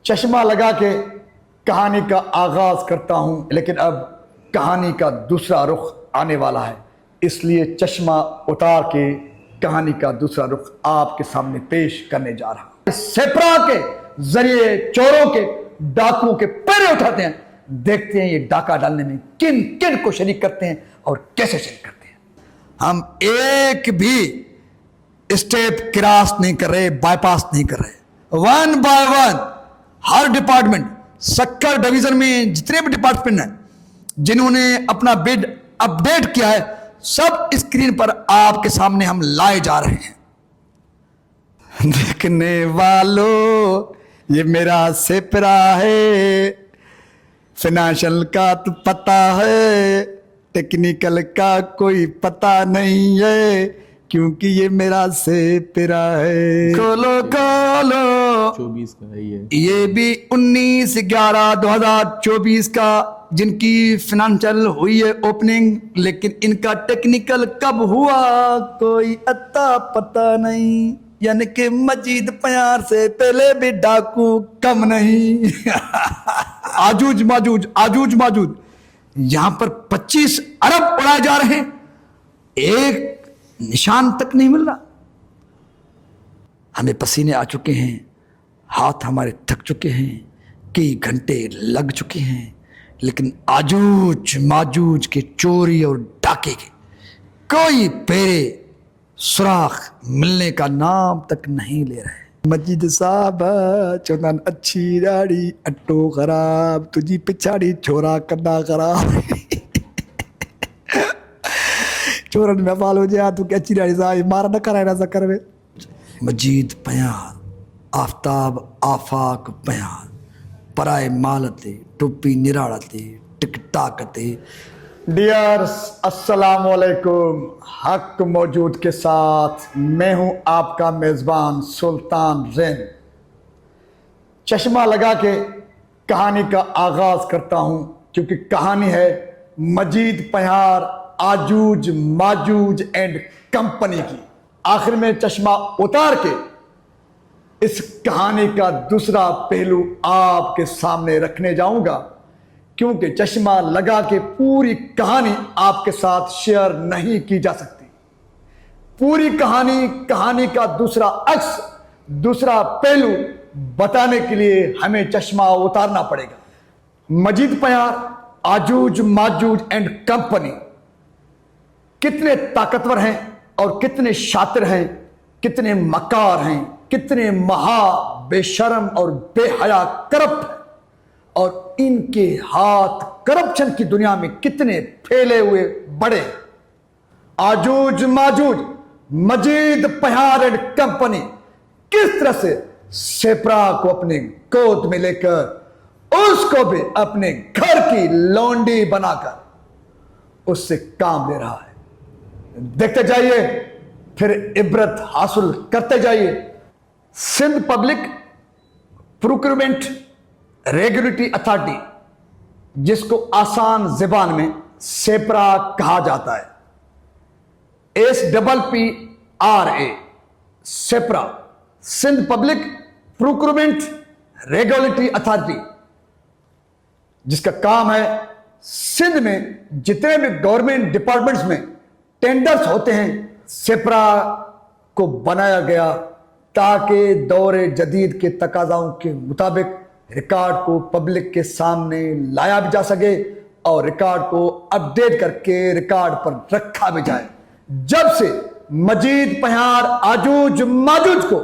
चश्मा लगा के कहानी का आगाज करता हूं, लेकिन अब कहानी का दूसरा रुख आने वाला है, इसलिए चश्मा उतार के कहानी का दूसरा रुख आपके सामने पेश करने जा रहा हूं। सेप्रा के जरिए चोरों के, डाकुओं के पैरे उठाते हैं, देखते हैं ये डाका डालने में किन किन को शरीक करते हैं और कैसे शरीक करते हैं। हम एक भी स्टेप क्रॉस नहीं कर रहे, बाईपास नहीं कर रहे। वन बाय वन हर डिपार्टमेंट, सक्कर डिवीजन में जितने भी डिपार्टमेंट हैं जिन्होंने अपना बिड अपडेट किया है, सब स्क्रीन पर आपके सामने हम लाए जा रहे हैं। देखने वालों, ये मेरा सेपरा है, फाइनेंशियल का तो पता है, टेक्निकल का कोई पता नहीं है, क्योंकि ये मेरा सेपरा है। खोलो खोलो, 24 का है ये भी 19/11/2024 का जिनकी फाइनेंशियल हुई है ओपनिंग, लेकिन इनका टेक्निकल कब हुआ कोई अता पता नहीं, यानी कि मजीद प्यार से पहले भी डाकू कम नहीं। आजूज माजूज यहां पर 25 अरब उड़ाए जा रहे हैं, एक निशान तक नहीं मिल रहा। हमें पसीने आ चुके हैं, हाथ हमारे थक चुके हैं, कई घंटे लग चुके हैं, लेकिन आजूज माजूज के चोरी और डाके के कोई पेरे सुराख मिलने का नाम तक नहीं ले रहे। मजीद साहब चौदन अच्छी दाढ़ी अट्टो खराब, तुझी पिछाड़ी छोरा कदा खराब। चोरन में फाल हो जाए तू अच्छी दाढ़ी साहब मारा न कराए ना सकर में। मजीद प्यार आफ्ताब आफाक प्यार, पराए मालते टोपी निराड़ते टिकटाकते। डियर्स अस्सलाम वालेकुम, हक मौजूद के साथ मैं हूं आपका मेज़बान सुल्तान ज़ैन। चश्मा लगा के कहानी का आगाज करता हूं, क्योंकि कहानी है मजीद प्यार आजूज माजूज एंड कंपनी की। आखिर में चश्मा उतार के इस कहानी का दूसरा पहलू आपके सामने रखने जाऊंगा, क्योंकि चश्मा लगा के पूरी कहानी आपके साथ शेयर नहीं की जा सकती। पूरी कहानी का दूसरा अक्स, दूसरा पहलू बताने के लिए हमें चश्मा उतारना पड़ेगा। मजीद प्यार आजूज माजूज एंड कंपनी कितने ताकतवर हैं और कितने शातिर हैं, कितने मकार हैं, कितने महा बेशरम और बेहया करप्ट हैं, और इनके हाथ करप्शन की दुनिया में कितने फैले हुए बड़े। आजूज माजूज मजीद प्यार एंड कंपनी किस तरह से सेपरा को अपने गोद में लेकर उसको भी अपने घर की लौंडी बनाकर उससे काम ले रहा है। देखते जाइए, फिर इबरत हासिल करते जाइए। Sindh public procurement regulatory authority, जिसको आसान ज़बान में सेपरा कहा जाता है, SPPRA, SPPRA, Sindh public procurement regulatory authority, जिसका काम है सिंध में जितने भी गवर्नमेंट डिपार्टमेंट्स में टेंडर्स होते हैं, सेपरा को बनाया गया ताकि दौरे जदीद के तकाज़ाओं के मुताबिक रिकॉर्ड को पब्लिक के सामने लाया भी जा सके और रिकॉर्ड को अपडेट करके रिकॉर्ड पर रखा भी जाए। जब से मजीद प्यार आजूज माजूज को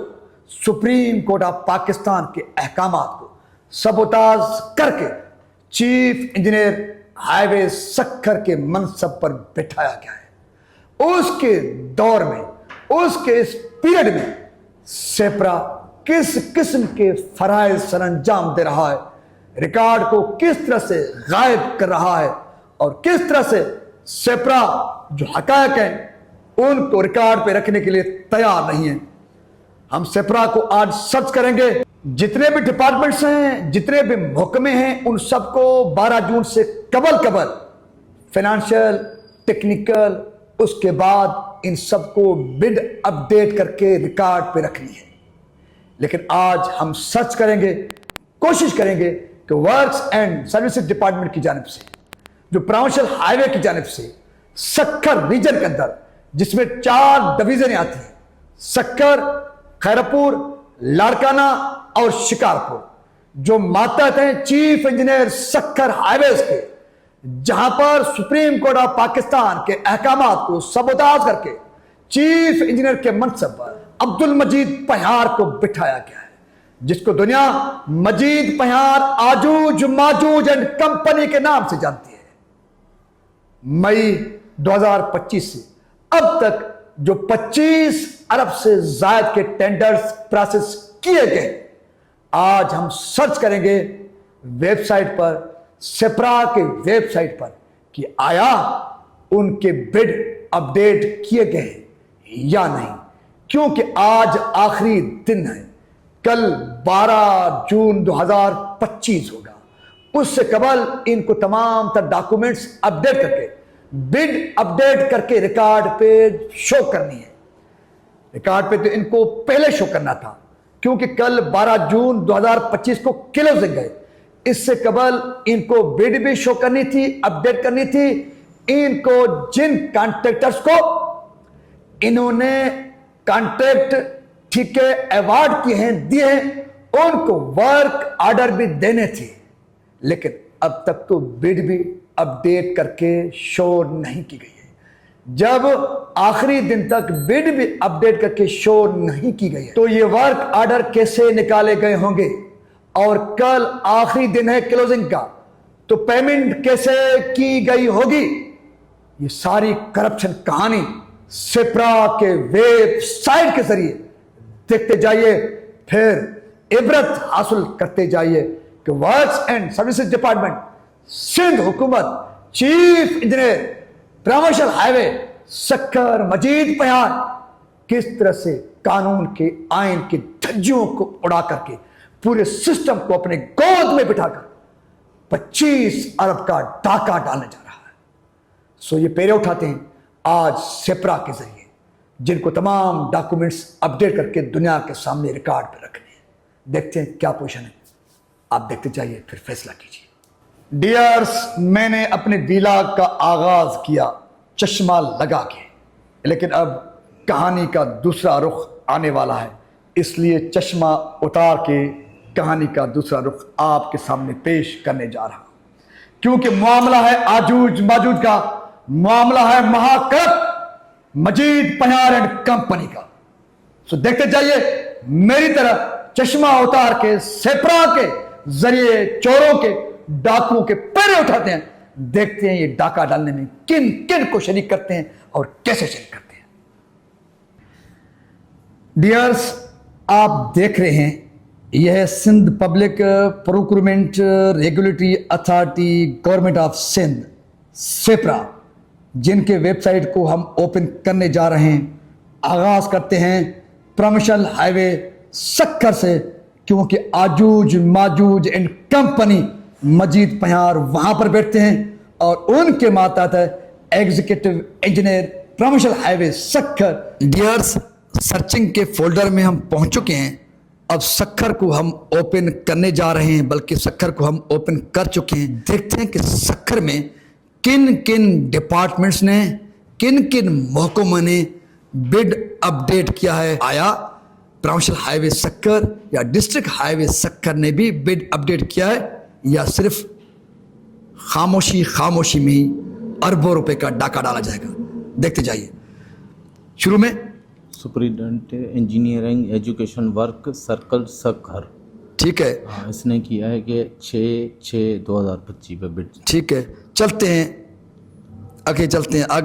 सुप्रीम कोर्ट ऑफ पाकिस्तान के अहकामात को सबोताज करके चीफ इंजीनियर हाईवे सक्खर के मनसब पर बिठाया गया है, उसके दौर में, उसके इस पीरियड में सेपरा किस किस्म के फराइज सरंजाम दे रहा है, रिकॉर्ड को किस तरह से गायब कर रहा है, और किस तरह से सेपरा जो हकायक हैं उनको रिकॉर्ड पे रखने के लिए तैयार नहीं है। हम सेपरा को आज सर्च करेंगे। जितने भी डिपार्टमेंट्स हैं, जितने भी महकमे हैं, उन सबको 12 जून से कबल फाइनेंशियल, टेक्निकल, उसके बाद इन सबको बिड अपडेट करके रिकॉर्ड पे रखनी है। लेकिन आज हम सर्च करेंगे کوشش کریں گے کہ ورکس اینڈ سروسز ڈپارٹمنٹ کی جانب سے جو پروموشنل ہائی وے کی جانب سے سکھر ریجن کے اندر جس میں 4 ڈویژنیں آتی ہیں، سکھر، خیرپور، لاڑکانہ اور شکارپور، جو ماتحت ہیں چیف انجینئر سکھر ہائی ویز کے، جہاں پر سپریم کورٹ آف پاکستان کے احکامات کو سبوتاژ کر کے چیف انجینئر کے منصب پر عبد المجید پہیار کو بٹھایا گیا ہے، جس کو دنیا مجید پہیار آجوج ماجوج اینڈ کمپنی کے نام سے جانتی ہے۔ مئی 2025 سے اب تک جو 25 ارب سے زائد کے ٹینڈرز پروسیس کیے گئے، آج ہم سرچ کریں گے ویب سائٹ پر، سپرا کے ویب سائٹ پر، کہ آیا ان کے بڈ اپڈیٹ کیے گئے یا نہیں، کیونکہ آج آخری دن ہے، کل 12 جون 2025 ہوگا۔ اس سے قبل ان کو تمام تر ڈاکومنٹس اپڈیٹ کر کے، بڈ اپڈیٹ کر کے ریکارڈ پہ شو کرنی ہے۔ ریکارڈ پہ تو ان کو پہلے شو کرنا تھا، کیونکہ کل 12 جون 2025 کو کلوزنگ ہے۔ اس سے قبل ان کو بڈ بھی شو کرنی تھی، اپڈیٹ کرنی تھی۔ ان کو جن کانٹریکٹرز کو انہوں نے کانٹریکٹ ٹھیکے ایوارڈ کیے ہیں، دیے ہیں، ان کو ورک آرڈر بھی دینے تھے، لیکن اب تک تو بڈ بھی اپڈیٹ کر کے شو نہیں کی گئی ہے۔ جب آخری دن تک بڈ بھی اپڈیٹ کر کے شو نہیں کی گئی ہے تو یہ ورک آرڈر کیسے نکالے گئے ہوں گے؟ اور کل آخری دن ہے کلوزنگ کا، تو پیمنٹ کیسے کی گئی ہوگی؟ یہ ساری کرپشن کہانی سپرا کے ویب سائٹ کے ذریعے دیکھتے جائیے، پھر عبرت حاصل کرتے جائیے کہ works and services department, Sindh حکومت، چیف انجینئر، پروموشنل ہائی وے سکھر مجید پہیار کس طرح سے قانون کے آئین کے دھجیوں کو اڑا کر کے پورے سسٹم کو اپنے گود میں بٹھا کر 25 ارب کا ڈاکہ ڈالنے جا رہا ہے۔ سو یہ پیرے اٹھاتے ہیں آج سپرا کے ذریعے، جن کو تمام ڈاکومنٹس اپڈیٹ کر کے دنیا کے سامنے ریکارڈ پہ رکھنے ہیں۔ دیکھتے ہیں کیا پوزیشن ہے، آپ دیکھتے جائیے پھر فیصلہ کیجیے۔ ڈیئرس، میں نے اپنے ویلاگ کا آغاز کیا چشمہ لگا کے، لیکن اب کہانی کا دوسرا رخ آنے والا ہے، اس لیے چشمہ اتار کے کہانی کا دوسرا رخ آپ کے سامنے پیش کرنے جا رہا ہوں، کیونکہ معاملہ ہے آجوج ماجوج کا، معاملہ ہے مہاکرپٹ مجید پہیار اینڈ کمپنی کا۔ سو دیکھتے جائیے میری طرح چشمہ اتار کے سپرا کے ذریعے چوروں کے، ڈاکوؤں کے پیرے اٹھاتے ہیں، دیکھتے ہیں یہ ڈاکہ ڈالنے میں کن کن کو شریک کرتے ہیں اور کیسے شریک کرتے ہیں۔ ڈیئرس، آپ دیکھ رہے ہیں یہ ہے Sindh public procurement regulatory authority government of Sindh, SPPRA, جن کے ویب سائٹ کو ہم اوپن کرنے جا رہے ہیں۔ آغاز کرتے ہیں پروموشنل ہائی وے سکھر سے، کیونکہ آجوج ماجوج اینڈ کمپنی مجید پہیار وہاں پر بیٹھتے ہیں اور ان کے ماتحت ہے ایگزیکٹو انجینئر پروموشنل ہائی وے سکھر۔ ڈیئرس، سرچنگ کے فولڈر میں ہم پہنچ چکے ہیں، اب سکھر کو ہم اوپن کرنے جا رہے ہیں، بلکہ سکھر کو ہم اوپن کر چکے ہیں۔ دیکھتے ہیں کہ سکھر میں کن کن ڈپارٹمنٹس نے، کن کن محکموں نے بڈ اپڈیٹ کیا ہے۔ آیا پروموشنل ہائی وے سکھر یا ڈسٹرکٹ ہائی وے سکھر نے بھی بڈ اپڈیٹ کیا ہے، یا صرف خاموشی میں ہی اربوں روپے کا ڈاکہ ڈالا جائے گا؟ دیکھتے جائیے۔ شروع میں superintendent engineering education work circle Sukkur, ٹھیک ہے، اس نے کیا ہے کہ 6/6/2025 پہ بڈ۔ ٹھیک ہے، چلتے ہیں آگے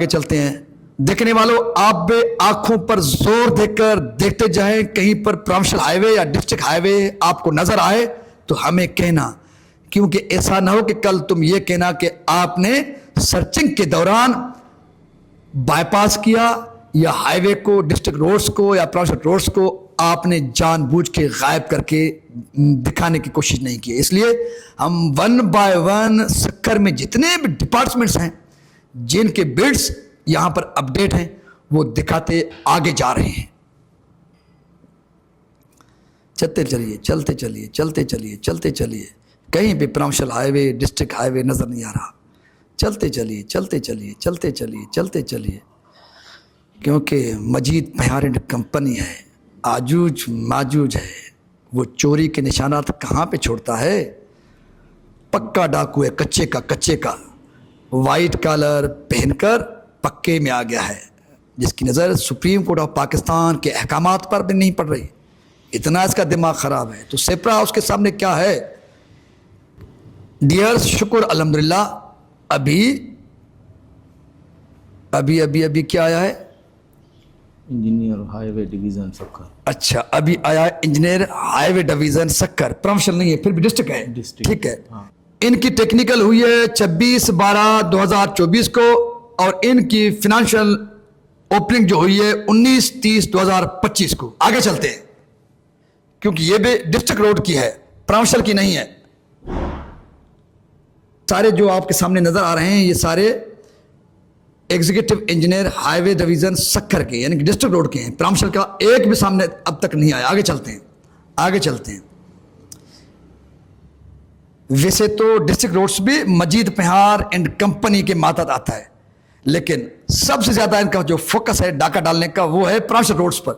چلتے ہیں۔ دیکھنے والوں، آپ بے آنکھوں پر زور دے کر دیکھتے جائیں، کہیں پر پروموشنل ہائی وے یا ڈسٹرکٹ ہائی وے آپ کو نظر آئے تو ہمیں کہنا، کیونکہ ایسا نہ ہو کہ کل تم یہ کہنا کہ آپ نے سرچنگ کے دوران بائی پاس کیا، یا ہائی وے کو، ڈسٹرکٹ روڈز کو یا پروموشنل روڈز کو آپ نے جان بوجھ کے غائب کر کے دکھانے کی کوشش نہیں کی۔ اس لیے ہم 1 بائی 1 سکھر میں جتنے بھی ڈپارٹمنٹس ہیں جن کے بڈس یہاں پر اپڈیٹ ہیں وہ دکھاتے آگے جا رہے ہیں۔ चलते चलिए चलते चलिए चलते चलिए चलते चलिए, कहीं भी प्रमोशनल हाईवे डिस्ट्रिक्ट हाईवे नज़र नहीं आ रहा। चलते चलिए चलते चलिए चलते चलिए चलते चलिए, क्योंकि मजीद पयार एंड कंपनी है, आजूज माजूज है, वो चोरी के निशानात कहाँ पे छोड़ता है। पक्का डाकू है, कच्चे का कच्चे का, वाइट कलर पहनकर पक्के में आ गया है, जिसकी नज़र सुप्रीम कोर्ट ऑफ पाकिस्तान के अहकामात पर भी नहीं पड़ रही, इतना इसका दिमाग ख़राब है। तो सेप्रा उसके सामने क्या है। डियर शुक्र अल्हम्दुलिल्लाह, अभी अभी अभी अभी क्या आया है, इंजीनियर हाईवे डिवीजन सक्कर। अच्छा अभी आया है इंजीनियर हाईवे डिवीजन सक्कर, प्रमोशन नहीं है फिर भी डिस्ट्रिक्ट है, डिस्ट्रिक्ट, ठीक है। हाँ। इनकी टेक्निकल हुई है 26/12/2024 को, और इनकी फिनेंशियल ओपनिंग जो हुई है 19/30/2025 को। आगे चलते हैं, क्योंकि ये भी डिस्ट्रिक्ट रोड की है, प्रमोशन की नहीं है। सारे जो आपके सामने नजर आ रहे हैं ये सारे एग्जीक्यूटिव इंजीनियर हाईवे डिवीजन सक्कर के, यानी कि डिस्ट्रिक्ट रोड के हैं। प्रमोशन का एक भी सामने अब तक नहीं आया। आगे चलते हैं, आगे चलते हैं। वैसे तो डिस्ट्रिक्ट रोड्स भी मजीद पहाड़ एंड कंपनी के मातहत आता है, लेकिन सबसे ज्यादा इनका जो फोकस है डाका डालने का वो है फाइनेंशियल रोड्स पर।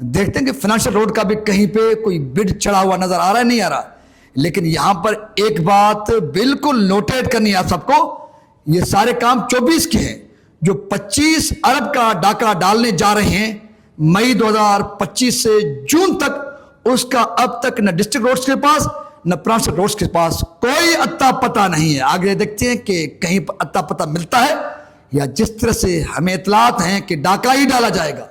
देखते हैं कि फाइनेंशियल रोड का भी कहीं पे कोई बिड चढ़ा हुआ नजर आ रहा है, नहीं आ रहा। लेकिन यहां पर एक बात बिल्कुल नोटेट करनी है आप सबको, ये सारे काम 24 के हैं। जो 25 अरब का डाका डालने जा रहे हैं मई 2025 से जून तक, उसका अब तक न डिस्ट्रिक्ट रोड्स के पास न फाइनेंशियल रोड्स के पास कोई अत्ता पता नहीं है। आगे देखते हैं कि कहीं पर अत्ता पता मिलता है, या जिस तरह से हमें इतलात हैं कि डाका ही डाला जाएगा।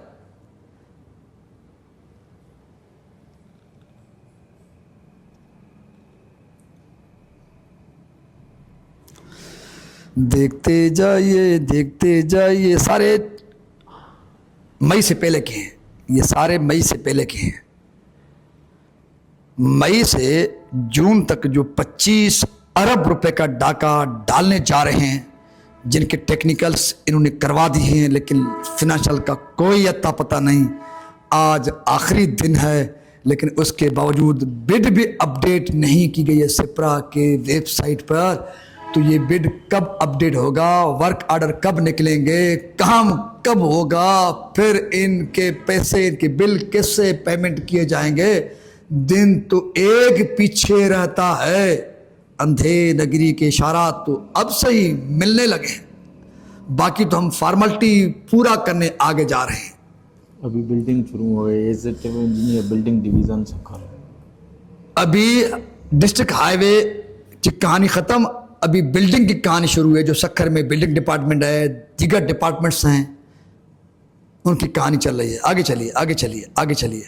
देखते जाइए, सारे मई से पहले के हैं, ये सारे मई से पहले के हैं। मई से जून तक जो 25 अरब रुपए का डाका डालने जा रहे हैं, जिनके टेक्निकल्स इन्होंने करवा दी हैं, लेकिन फिनेंशियल का कोई अता पता नहीं। आज आखिरी दिन है, लेकिन उसके बावजूद बिड भी अपडेट नहीं की गई है सेप्रा के वेबसाइट पर। तो ये बिड कब अपडेट होगा, वर्क ऑर्डर कब निकलेंगे, काम कब होगा, फिर इनके पैसे, इनके बिल किससे पेमेंट किए जाएंगे। दिन तो एक पीछे रहता है। अंधे नगरी के इशारात तो अब से ही मिलने लगे हैं, बाकी तो हम फॉर्मेलिटी पूरा करने आगे जा रहे हैं। अभी बिल्डिंग शुरू हो गई, एग्जीक्यूटिव इंजीनियर बिल्डिंग डिवीजन सक्कर। अभी डिस्ट्रिक्ट हाईवे की कहानी खत्म, अभी बिल्डिंग की कहानी शुरू है। जो सक्कर में बिल्डिंग डिपार्टमेंट है, दीगर डिपार्टमेंट्स हैं, उनकी कहानी चल रही है। आगे चलिए आगे चलिए आगे चलिए।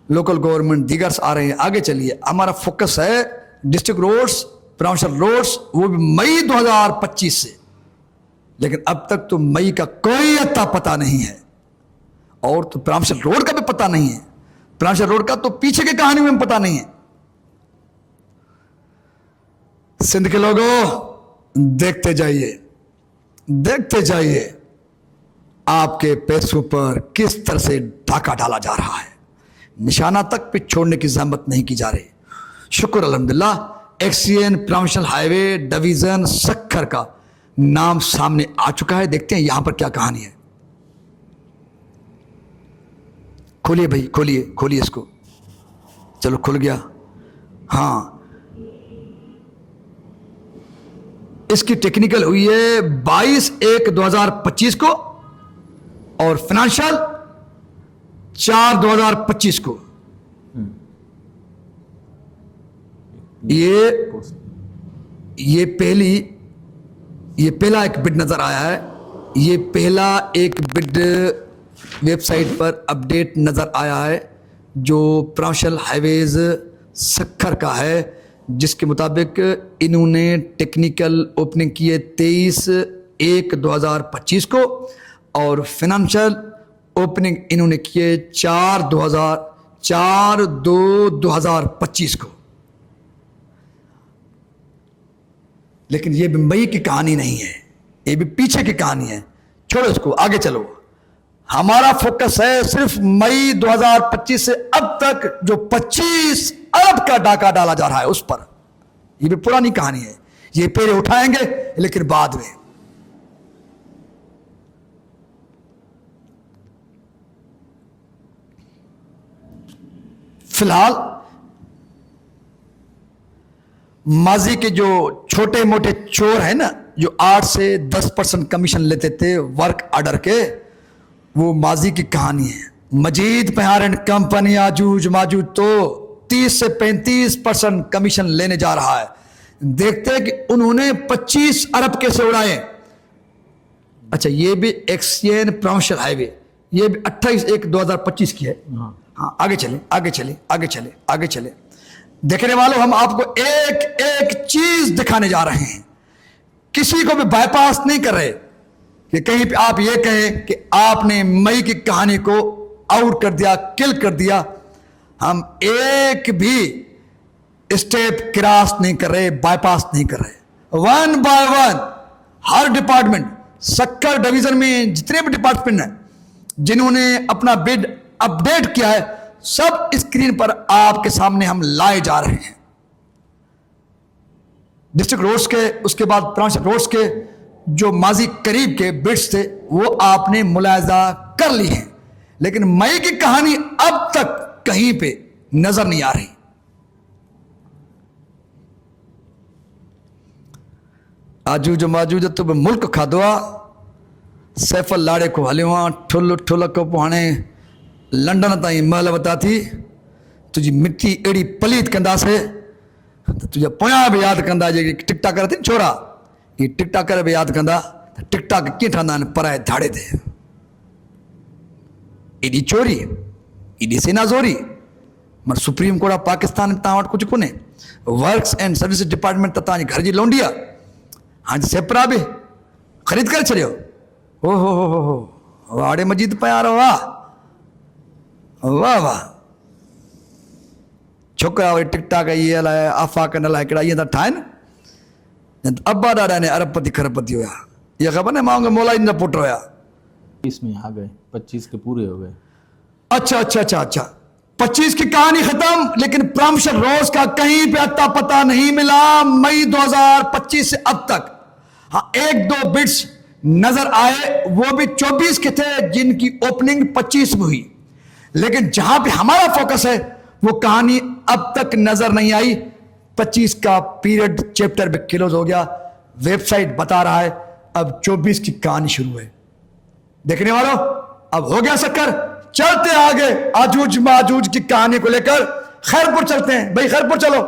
लोकल गवर्नमेंट दीगर आ रहे हैं, आगे चलिए। हमारा फोकस है डिस्ट्रिक्ट रोड्स, फाइनेंशियल रोड्स, वो भी मई 2025 से। लेकिन अब तक तो मई का कोई अता पता नहीं है, और तो फाइनेंशियल रोड का भी पता नहीं है। फाइनेंशियल रोड का तो पीछे की कहानी में पता नहीं है। सिंध के लोगों देखते जाइए आपके पैसों पर किस तरह से डाका डाला जा रहा है। निशाना तक पे छोड़ने की जहमत नहीं की जा रही। शुक्र अल्हम्दुलिल्लाह, एक्सीएन फाइनेंशियल हाईवे डिवीजन सक्कर का नाम सामने आ चुका है। देखते हैं यहां पर क्या कहानी है। खोलिए भाई, खोलिए इसको। चलो खुल गया। हाँ, इसकी टेक्निकल हुई है 22/1/2025 को, और फाइनेंशियल 4/2025 को। ये पहला एक बिड नजर आया है। ये पहला एक बिड वेबसाइट पर अपडेट नजर आया है, जो फाइनेंशियल हाईवेज सक्कर का है, जिसके मुताबिक इन्होंने टेक्निकल ओपनिंग की है 23/1/2025 को, और फाइनेंशियल ओपनिंग इन्होंने की है 4/2/2025 को। लेकिन ये भी मई की कहानी नहीं है, ये भी पीछे की कहानी है। छोड़ो इसको, आगे चलो। ہمارا فوکس ہے صرف مئی 2025 سے اب تک جو 25 ارب کا ڈاکہ ڈالا جا رہا ہے اس پر. یہ بھی پرانی کہانی ہے, یہ پیرے اٹھائیں گے لیکن بعد میں. فی الحال ماضی کے جو چھوٹے موٹے چور ہیں نا, جو 8 سے 10% کمیشن لیتے تھے ورک آرڈر کے, وہ ماضی کی کہانی ہے. مجید پہار اینڈ کمپنی آجوج ماجوج تو 30 سے 35% کمیشن لینے جا رہا ہے. دیکھتے ہیں کہ انہوں نے 25 ارب کیسے اڑائے. اچھا, یہ بھی ایکسچینج پروموشن ہائی وے, یہ بھی 28/1/2025 کی ہے. ہاں, آگے چلیں آگے چلیں آگے چلیں آگے چلیں. دیکھنے والوں, ہم آپ کو ایک ایک چیز دکھانے جا رہے ہیں, کسی کو بھی بائی پاس نہیں کر رہے کہ کہیں پہ آپ یہ کہیں کہ آپ نے مئی کی کہانی کو آؤٹ کر دیا, کل کر دیا. ہم ایک بھی اسٹیپ کراس نہیں کر رہے, بائی پاس نہیں کر رہے. 1 by 1 Hare department, Sukkur division میں جتنے بھی ڈپارٹمنٹ ہیں جنہوں نے اپنا بڈ اپڈیٹ کیا ہے, سب اسکرین پر آپ کے سامنے ہم لائے جا رہے ہیں. ڈسٹرکٹ روڈز کے, اس کے بعد برانچ روڈز کے جو ماضی قریب کے بڈز تھے وہ آپ نے ملاحظہ کر لی ہیں, لیکن مئی کی کہانی اب تک کہیں پہ نظر نہیں آ رہی. آجوج ماجوج تو ملک کھادوا سیف لاڑے کو ہلیواں ٹھل ٹھل کو پہانے لنڈن تائیں محل وتا تھی. تجھی مٹی اڑی پلیت کندا سے تجھا پویا بھی یاد کندا جے ٹک ٹاک کرتے چھوڑا, یہ ٹک ٹاک بھی یاد کندا ٹک ٹاک کی ٹھاندا پرائے دھاڑے تھے. ایڈی چوری ایڈی سینا زوری مر سپریم کورٹ آف پاکستان میں تاں کچھ کونے. ورکس اینڈ سروسز ڈپارٹمنٹ تا تاں گھر جی لونڈیا ہاں سیپرا بھی خرید کر چھڑیو. او ہو واڑے مجید پیار واہ واہ واہ. چھوکرا وری ٹک ٹاک یہ ہلائے آفاق نہ لائے کہڑا یہ تھا ٹھائن ابا ڈاڈا نے ارب پتی کھرب پتی ہویا. یہ خبر نہیں ماؤں گا مولا ان کا پٹ ہویا. 20 میں آ گئے, 25 کے پورے ہو گئے. اچھا اچھا اچھا اچھا 25 کی کہانی ختم, لیکن پرامشر روز کا کہیں پہ اتا پتہ نہیں ملا مئی 2025 سے اب تک. ہاں, 1-2 بٹس نظر آئے, وہ بھی 24 کے تھے جن کی اوپننگ 25 میں ہوئی, لیکن جہاں پہ ہمارا فوکس ہے وہ کہانی اب تک نظر نہیں آئی. 25 کا پیریڈ چیپٹر بھی کلوز ہو گیا, ویب سائٹ بتا رہا ہے اب 24 کی کہانی شروع ہے. دیکھنے والوں, اب ہو گیا سکر, چلتے آگے آجوج ماجوج کی کہانی کو لے کر خیرپور چلتے ہیں. بھائی خیرپور چلو,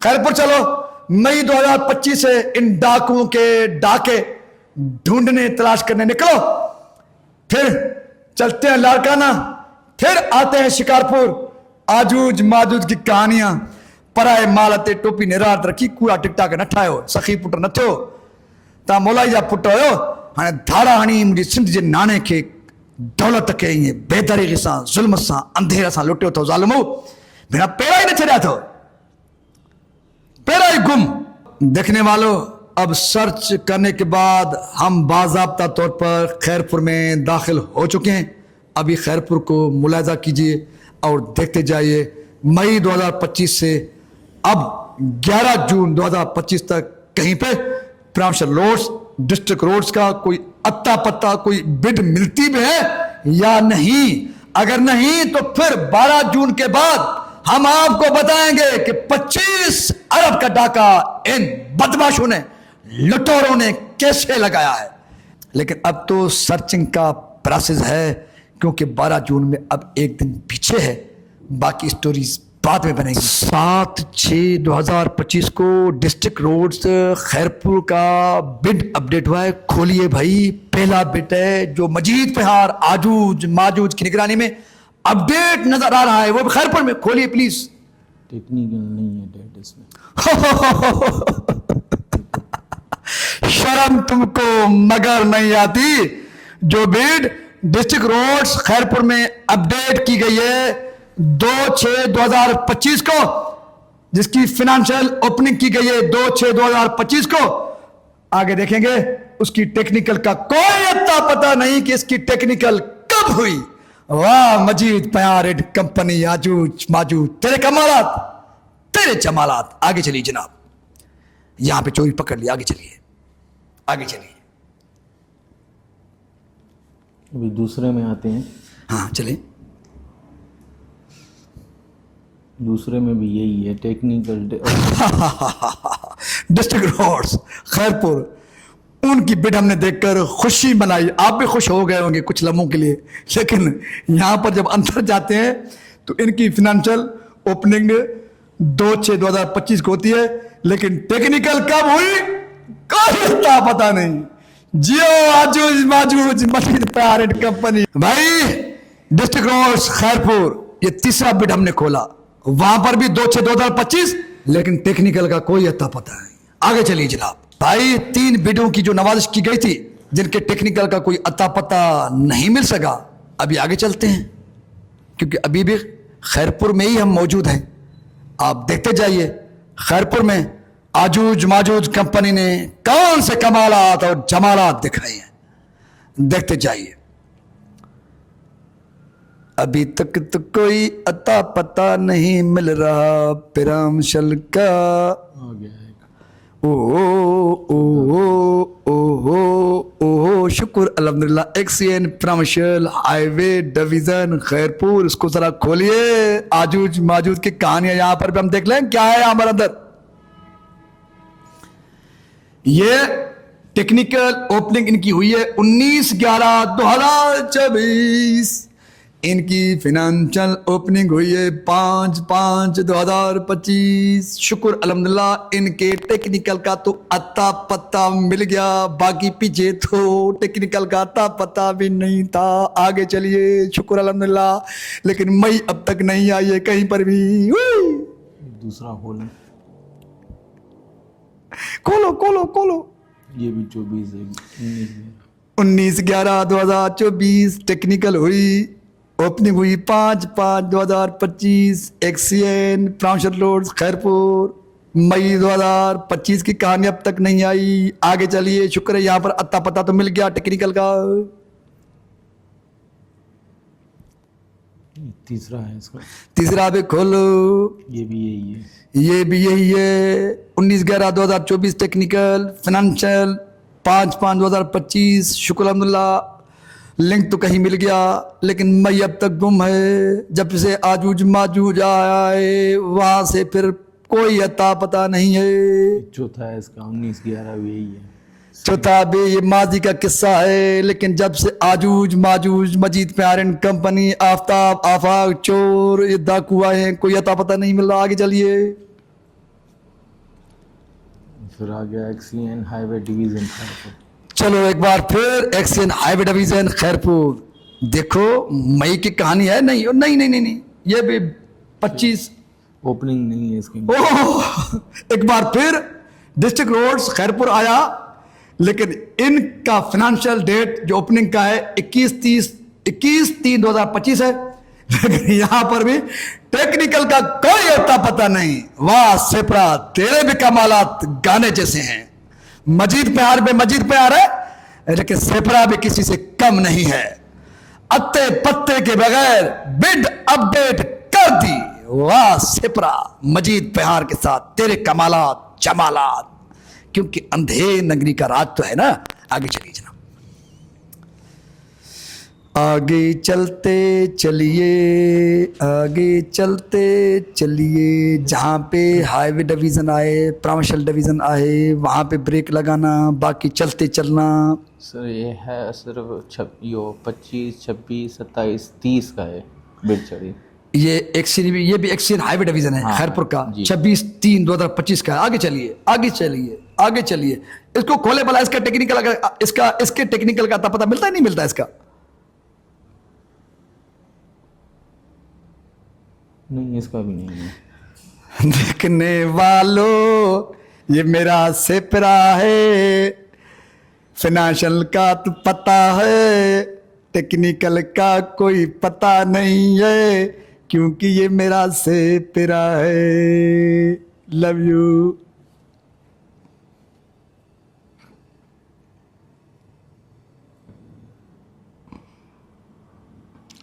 خیرپور چلو. مئی 2025 سے ان ڈاکوؤں کے ڈاکے ڈھونڈنے تلاش کرنے نکلو. پھر چلتے ہیں لاڑکانہ, پھر آتے ہیں شکارپور. آجوج ماجوج کی کہانیاں پرائے مالتے ٹوپی نے رات رکھی, کوڑا ٹکٹا کے نہ ٹھاؤ, سخی پٹ نہ تھو تا مولائی جا پٹ ہو. ہاں دھاڑا ہنی مجھے سندھ جے نانے کے دولت کے یہ بے دریغی سان ظلم سان اندھیرا سان لٹیو تو ظالمو, بنا پیرا ہی نہ چھڑیا تھو, پیرا ہی گم. دیکھنے والوں, اب سرچ کرنے کے بعد ہم باضابطہ طور پر خیرپور میں داخل ہو چکے ہیں. ابھی خیرپور کو ملاحظہ کیجئے اور دیکھتے جائیے. مئی 2025 سے اب 11 جون 2025 تک کہیں پہ پرامشر روڈز, ڈسٹرکٹ روڈز کا کوئی اتا پتا کوئی بڈ ملتی بھی ہے یا نہیں. اگر نہیں تو پھر 12 جون کے بعد ہم آپ کو بتائیں گے کہ 25 ارب کا ڈاکہ ان بدماشوں نے, لٹوروں نے کیسے لگایا ہے. لیکن اب تو سرچنگ کا پروسیس ہے, کیونکہ 12 جون میں اب ایک دن پیچھے ہے, باقی سٹوریز بعد میں بنے گی. 7/6/2025 کو ڈسٹرکٹ روڈز خیرپور کا بڈ اپڈیٹ ہوا ہے. کھولیے بھائی, پہلا بڈ ہے جو مجید پہار آجوج ماجوج کی نگرانی میں اپڈیٹ نظر آ رہا ہے, وہ بھی خیرپور میں. کھولیے پلیز. ٹیکنیکل نہیں ہے ڈیٹ اس میں. شرم تم کو مگر نہیں آتی. جو بڈ ڈسٹرکٹ روڈز خیرپور میں اپڈیٹ کی گئی ہے 2/6/2025 کو, جس کی فنانشل اوپننگ کی گئی ہے 2/6/2025 کو. آگے دیکھیں گے اس کی ٹیکنیکل کا کوئی اتا پتا نہیں کہ اس کی ٹیکنیکل कब हुई? वाह मजीद प्यार एंड कंपनी, आजूज माजूज तेरे कमालात, तेरे जमालात। आगे चलिए जनाब, यहां पे चोरी पकड़ लिया, आगे चलिए, आगे चलिए। अभी दूसरे में आते हैं। हाँ चलिए। दूसरे में भी यही है, टेक्निकल डिस्ट्रिक्ट रोड्स खैरपुर, उनकी बिड हमने देखकर खुशी मनाई। आप भी खुश हो गए होंगे कुछ लम्हों के लिए, लेकिन यहाँ पर जब अंदर जाते हैं तो इनकी फिनेंशियल ओपनिंग 2/6/2025 को होती है, लेकिन टेक्निकल कब हुई कोई पता नहीं। जियो आजूज माजूज मजीद प्यार एंड कंपनी। भाई डिस्ट्रिक्ट रोड्स खैरपुर, ये तीसरा बिड हमने खोला, वहां पर भी 2/6/2025, लेकिन टेक्निकल का कोई अता पता नहीं। आगे चलिए जनाब। भाई 3 बिडों की जो नवाजिश की गई थी, जिनके टेक्निकल का कोई अता पता नहीं मिल सका, अभी आगे चलते हैं, क्योंकि अभी भी खैरपुर में ही हम मौजूद हैं। आप देखते जाइए खैरपुर में आजूज माजूज कंपनी ने कौन से कमालात और जमालात दिखाए हैं, देखते जाइए। अभी तक तो कोई अता पता नहीं मिल रहा पिरामशल का। आ गया है। ओ शुक्र अल्हम्दुलिल्लाह। एक्सीएन प्रमशल हाईवे डिवीजन खैरपुर, इसको जरा खोलिए। आजूज माजूज की कहानियां यहां पर भी हम देख लें क्या है हमारे अंदर। ये टेक्निकल ओपनिंग इनकी हुई है 19/11/2024। इनकी फिनेंशियल ओपनिंग हुई है 5/5/2025। शुक्र अल्हम्दुलिल्लाह, इनके टेक्निकल का तो अता पता मिल गया, बाकी पीछे तो टेक्निकल का अता पता भी नहीं था। आगे चलिए, शुक्र अल्हम्दुलिल्लाह, लेकिन मई अब तक नहीं आई है कहीं पर भी। दूसरा होल है। खोलो खोलो खोलो। ये भी 24 है, 19/11/2024 टेक्निकल हुई, ओपनिंग हुई 5/5/2025। एक्सीएन प्रांशल रोड खैरपुर, मई 2025 की कहानी अब तक नहीं आई। आगे चलिए, शुक्र है यहां पर अता पता तो मिल गया टेक्निकल का। तीसरा है इसका। तीसरा भी खोलो। ये भी यही है। ये भी यही है 19/11/2024 टेक्निकल फिनेंशियल 5/5/2025। शुक्र अल्हम्दुलिल्लाह, लिंक तो कहीं मिल गया, लेकिन मई अब तक गुम है। जब से आजूज माजूज आया है वहां से फिर कोई अता पता नहीं है। चौथा है इसका 19/11 भी यही है। चौथा भी ये माजी का किस्सा है, लेकिन जब से आजूज माजूज मजीद प्यार एंड कंपनी आफ्ताब आफाक चोर ये डाकू आए हैं, कोई अता पता नहीं मिल रहा। आगे चलिए। फिर आ गया एक्सीएन हाईवे डिवीजन खैरपुर। चलो एक बार फिर एक्सीएन हाईवे डिवीजन खैरपुर, देखो मई की कहानी है। नहीं नहीं नहीं नहीं, नहीं। ये भी 25 ओपनिंग नहीं है इसकी। ओह, एक बार फिर डिस्ट्रिक्ट रोड्स खैरपुर आया, लेकिन इनका फाइनेंशियल डेट जो ओपनिंग का है 21/3/2025 है, लेकिन यहां पर भी टेक्निकल का कोई अता पता नहीं। वाह सेपरा, तेरे भी कमालात गाने जैसे हैं। मजीद प्यार में मजीद प्यार है, लेकिन सेपरा भी किसी से कम नहीं है। अत्ते पत्ते के बगैर बिड अपडेट कर दी। वाह सेपरा, मजीद प्यार के साथ तेरे कमालात जमालात, क्योंकि अंधेर नगरी का राज तो है ना। आगे चलिए जनाब, आगे चलते चलिए, आगे चलते चलिए। जहाँ पे हाईवे डिवीज़न आए, प्रामशल डिवीज़न आए, वहाँ पे ब्रेक लगाना, बाकी चलते चलना। सर ये है सिर्फ 25, 26, 27, 30 का है बिड चढ़ी। ये एक्सीएन हाईवे डिवीज़न है हाँ, खैरपुर का, जी। 26/3/2025 का है। आगे चलिए, आगे चलिए, आगे चलिए। इसको खोले भला, इसका टेक्निकल, इसके टेक्निकल का पता मिलता है नहीं मिलता इसका? नहीं, इसका भी नहीं है। देखने वालों, ये मेरा सेपरा है। फाइनेंशियल का तो पता है, टेक्निकल का कोई पता नहीं है, क्योंकि ये मेरा सेपरा है। Love you.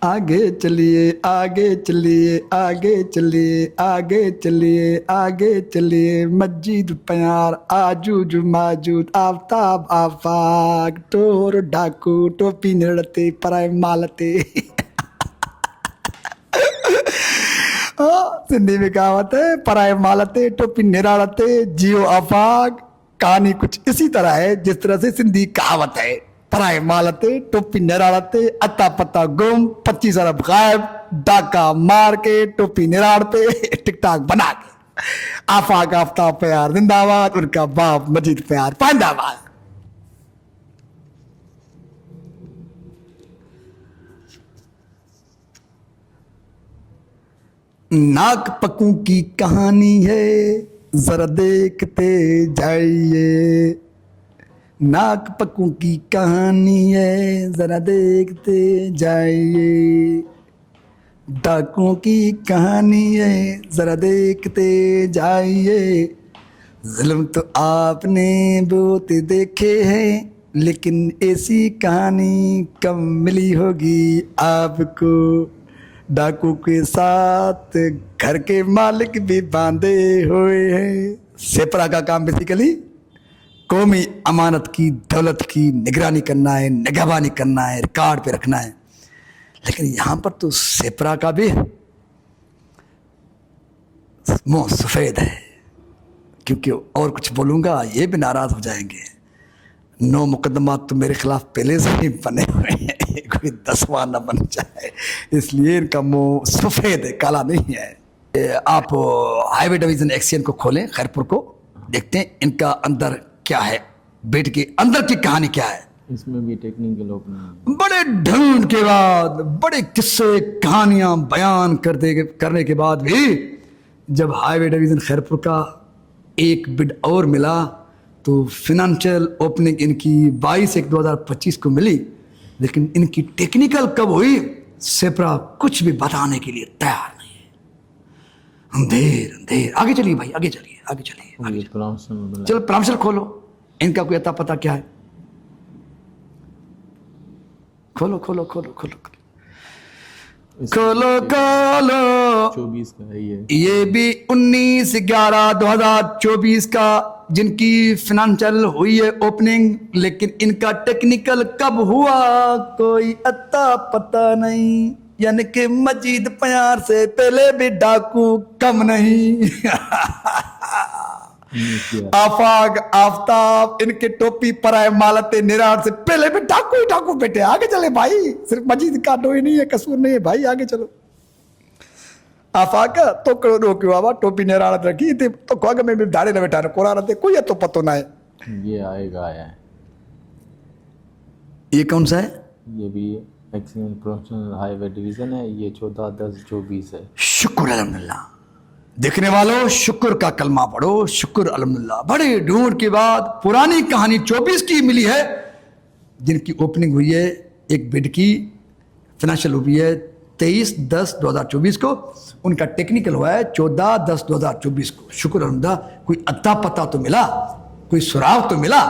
आगे चलिए आगे चलिए आगे चलिए आगे चलिए आगे चलिए मस्जिद प्यार आजूज माजूद आफ्ताब आफाक टोर डाकू टोपी नड़ते पराय मालते सिंधी में कहावत है पराय मालते टोपी निरालते जियो आफाक। कहानी कुछ इसी तरह है जिस तरह से सिंधी कहावत है पराए मालते टोपी निरालते अता पता गुम 25 अरब गायब डाका मार के टोपी निराड़ पे टिकटाक बना के आफाक आफ्ताब प्यार जिंदाबाद उनका बाप मजीद प्यार पांदाबाद। नाक पक्कू की कहानी है जरा देखते जाइए। नाक पक्कू की कहानी है जरा देखते जाइए। डाकुओं की कहानी है जरा देखते जाइए। जुल्म तो आपने बहुत देखे हैं लेकिन ऐसी कहानी कम मिली होगी आपको। डाकू के साथ घर के मालिक भी बांधे हुए हैं। सेपरा का काम बेसिकली कौमी अमानत की दौलत की निगरानी करना है, निगहबानी करना है, रिकॉर्ड पे रखना है। लेकिन यहाँ पर तो सेपरा का भी मुंह सफ़ेद है, क्योंकि और कुछ बोलूँगा ये भी नाराज़ हो जाएंगे। 9 मुकदमात तो मेरे खिलाफ पहले से ही बने हुए हैं, कोई 10वां न बन जाए, इसलिए इनका मुंह सफ़ेद है, काला नहीं है। आप हाईवे डिवीज़न एक्सचेंज को खोलें, खैरपुर को, देखते हैं इनका अंदर क्या है, बेट के अंदर की कहानी क्या है। इसमें भी टेक्निकल ओपनिंग बड़े ढूंढ के बाद, बड़े किस्से कहानियां बयान करने के बाद भी जब हाईवे डिवीज़न खैरपुर का एक बिड और मिला तो फिनंशियल ओपनिंग इनकी 22/1/2025 को मिली, लेकिन इनकी टेक्निकल कब हुई सेपरा कुछ भी बताने के लिए तैयार नहीं है। अंधेर आगे चलिए भाई, आगे चलिए आगे चलिए चलो प्रॉम्प्शन खोलो। इनका कोई अता पता क्या है? खोलो खोलो खोलो खोलो खोलो खोलो। 24 का है ये भी 19/11/2024 का जिनकी फिनेंशियल हुई है ओपनिंग, लेकिन इनका टेक्निकल कब हुआ कोई अता पता नहीं। यानी कि मजीद प्यार से पहले भी डाकू कम नहीं। आफाक आफ्ताब इनके टोपी पराए मालते निरार से पहले भी डाकू ही डाकू बेटे। आगे चले भाई, सिर्फ मजीद का डोई नहीं है, कसूर नहीं है भाई, आगे चलो। आफाक तो करो क्यों बाबा टोपी निरारत रखी थी तो खोग में भी दाड़े न बैठा कोरा रहते कोई तो पतो ना है। ये आएगा है, ये कौन सा है? ये भी एक्सीडेंट प्रोफेशनल हाईवे डिवीजन है, ये 14/10/24 है। शुक्र अल्हम्दुलिल्लाह। देखने वालों शुक्र का कलमा पढ़ो, शुक्र अल्हम्दुलिल्लाह। बड़े ढूंढ के बाद पुरानी कहानी 24 की मिली है, जिनकी ओपनिंग हुई है एक बिड की, फाइनेंशियल हुई है 23/10/2024 को, उनका टेक्निकल हुआ है 14/10/2024 को। शुक्र अल्हम्दुलिल्लाह, कोई अता पता तो मिला, कोई सुराग तो मिला।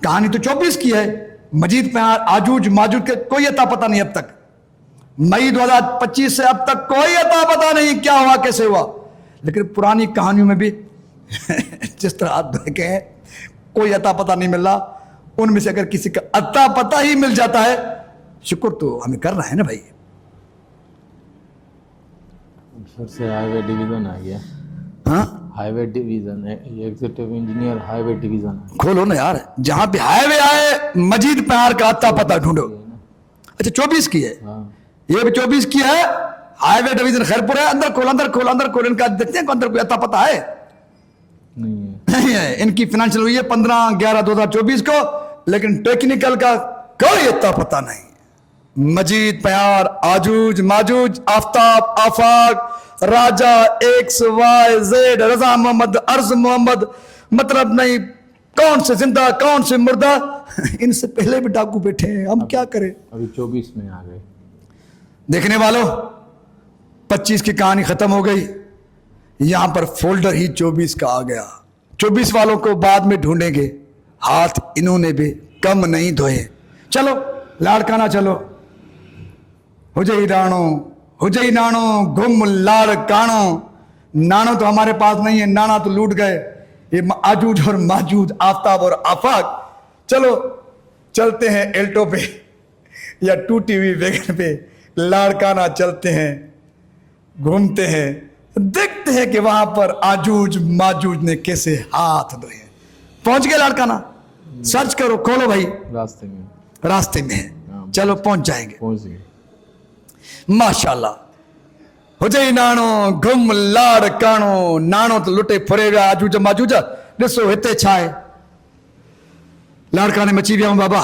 कहानी तो 24 की है, मजीद प्यार आजूज माजूज के कोई अता पता नहीं अब तक। मई 2025 से अब तक कोई अता पता नहीं क्या हुआ कैसे हुआ। लेकिन पुरानी कहानियों में भी जिस तरह आप देखे हैं कोई अता पता नहीं मिल रहा, उनमें से अगर किसी का अता पता ही मिल जाता है शुक्र तो हमें करना है ना भाई। फिर से हाईवे डिवीजन आ गया। हाँ हाईवे डिवीजन है, ये एग्जीक्यूटिव इंजीनियर हाईवे डिवीजन है। खोलो ना यार, जहां पे हाईवे आए मजीद प्यार का अता पता ढूंढो। अच्छा 24 की है, हाँ ये भी 24 की है, हाईवे डिवीजन खैरपुर है। अंदर खोल अंदर खोल अंदर खोल, इनका देखते हैं अंदर कोई अता पता है? नहीं है। इनकी फाइनेंशियल हुई है 15/11/2024 को, लेकिन टेक्निकल का कोई अता पता नहीं। मजीद प्यार आजूज माजूज आफ्ताब आफाक राजा XYZ रजा मोहम्मद अर्ज मोहम्मद, मतलब नहीं कौन से जिंदा कौन से मुर्दा। इनसे पहले भी डाकू बैठे हैं, हम क्या करें। अभी 24 में आ गए। देखने वालों 25 की कहानी खत्म हो गई, यहां पर फोल्डर ही 24 का आ गया। 24 वालों को बाद में ढूंढेंगे, हाथ इन्होंने भी कम नहीं धोए। चलो लाड़काना चलो। हुजई नानो, हुजई नानो, गुम लाड़ कानो। नानो तो हमारे पास नहीं है, नाना तो लूट गए। ये आजूज और माजूज, आफ्ताब और आफाक। चलो चलते हैं एल्टो पे या 2TV वैगन पे, लाड़काना चलते हैं, घूमते हैं, देखते हैं कि वहां पर आजूज माजूज ने कैसे हाथ धोए। पहुंच गए लाड़काना? सर्च करो, खोलो भाई, रास्ते में रास्ते में है। चलो पहुंच जाएंगे पहुंच गए। माशाल्लाह। हुजई नानो, गुम लाड़ कानो। नानो तो लुटे फुरे विया, आजूज माजूज ॾिसो हिते छा आहे। लाड़काने मची विया हूं बाबा।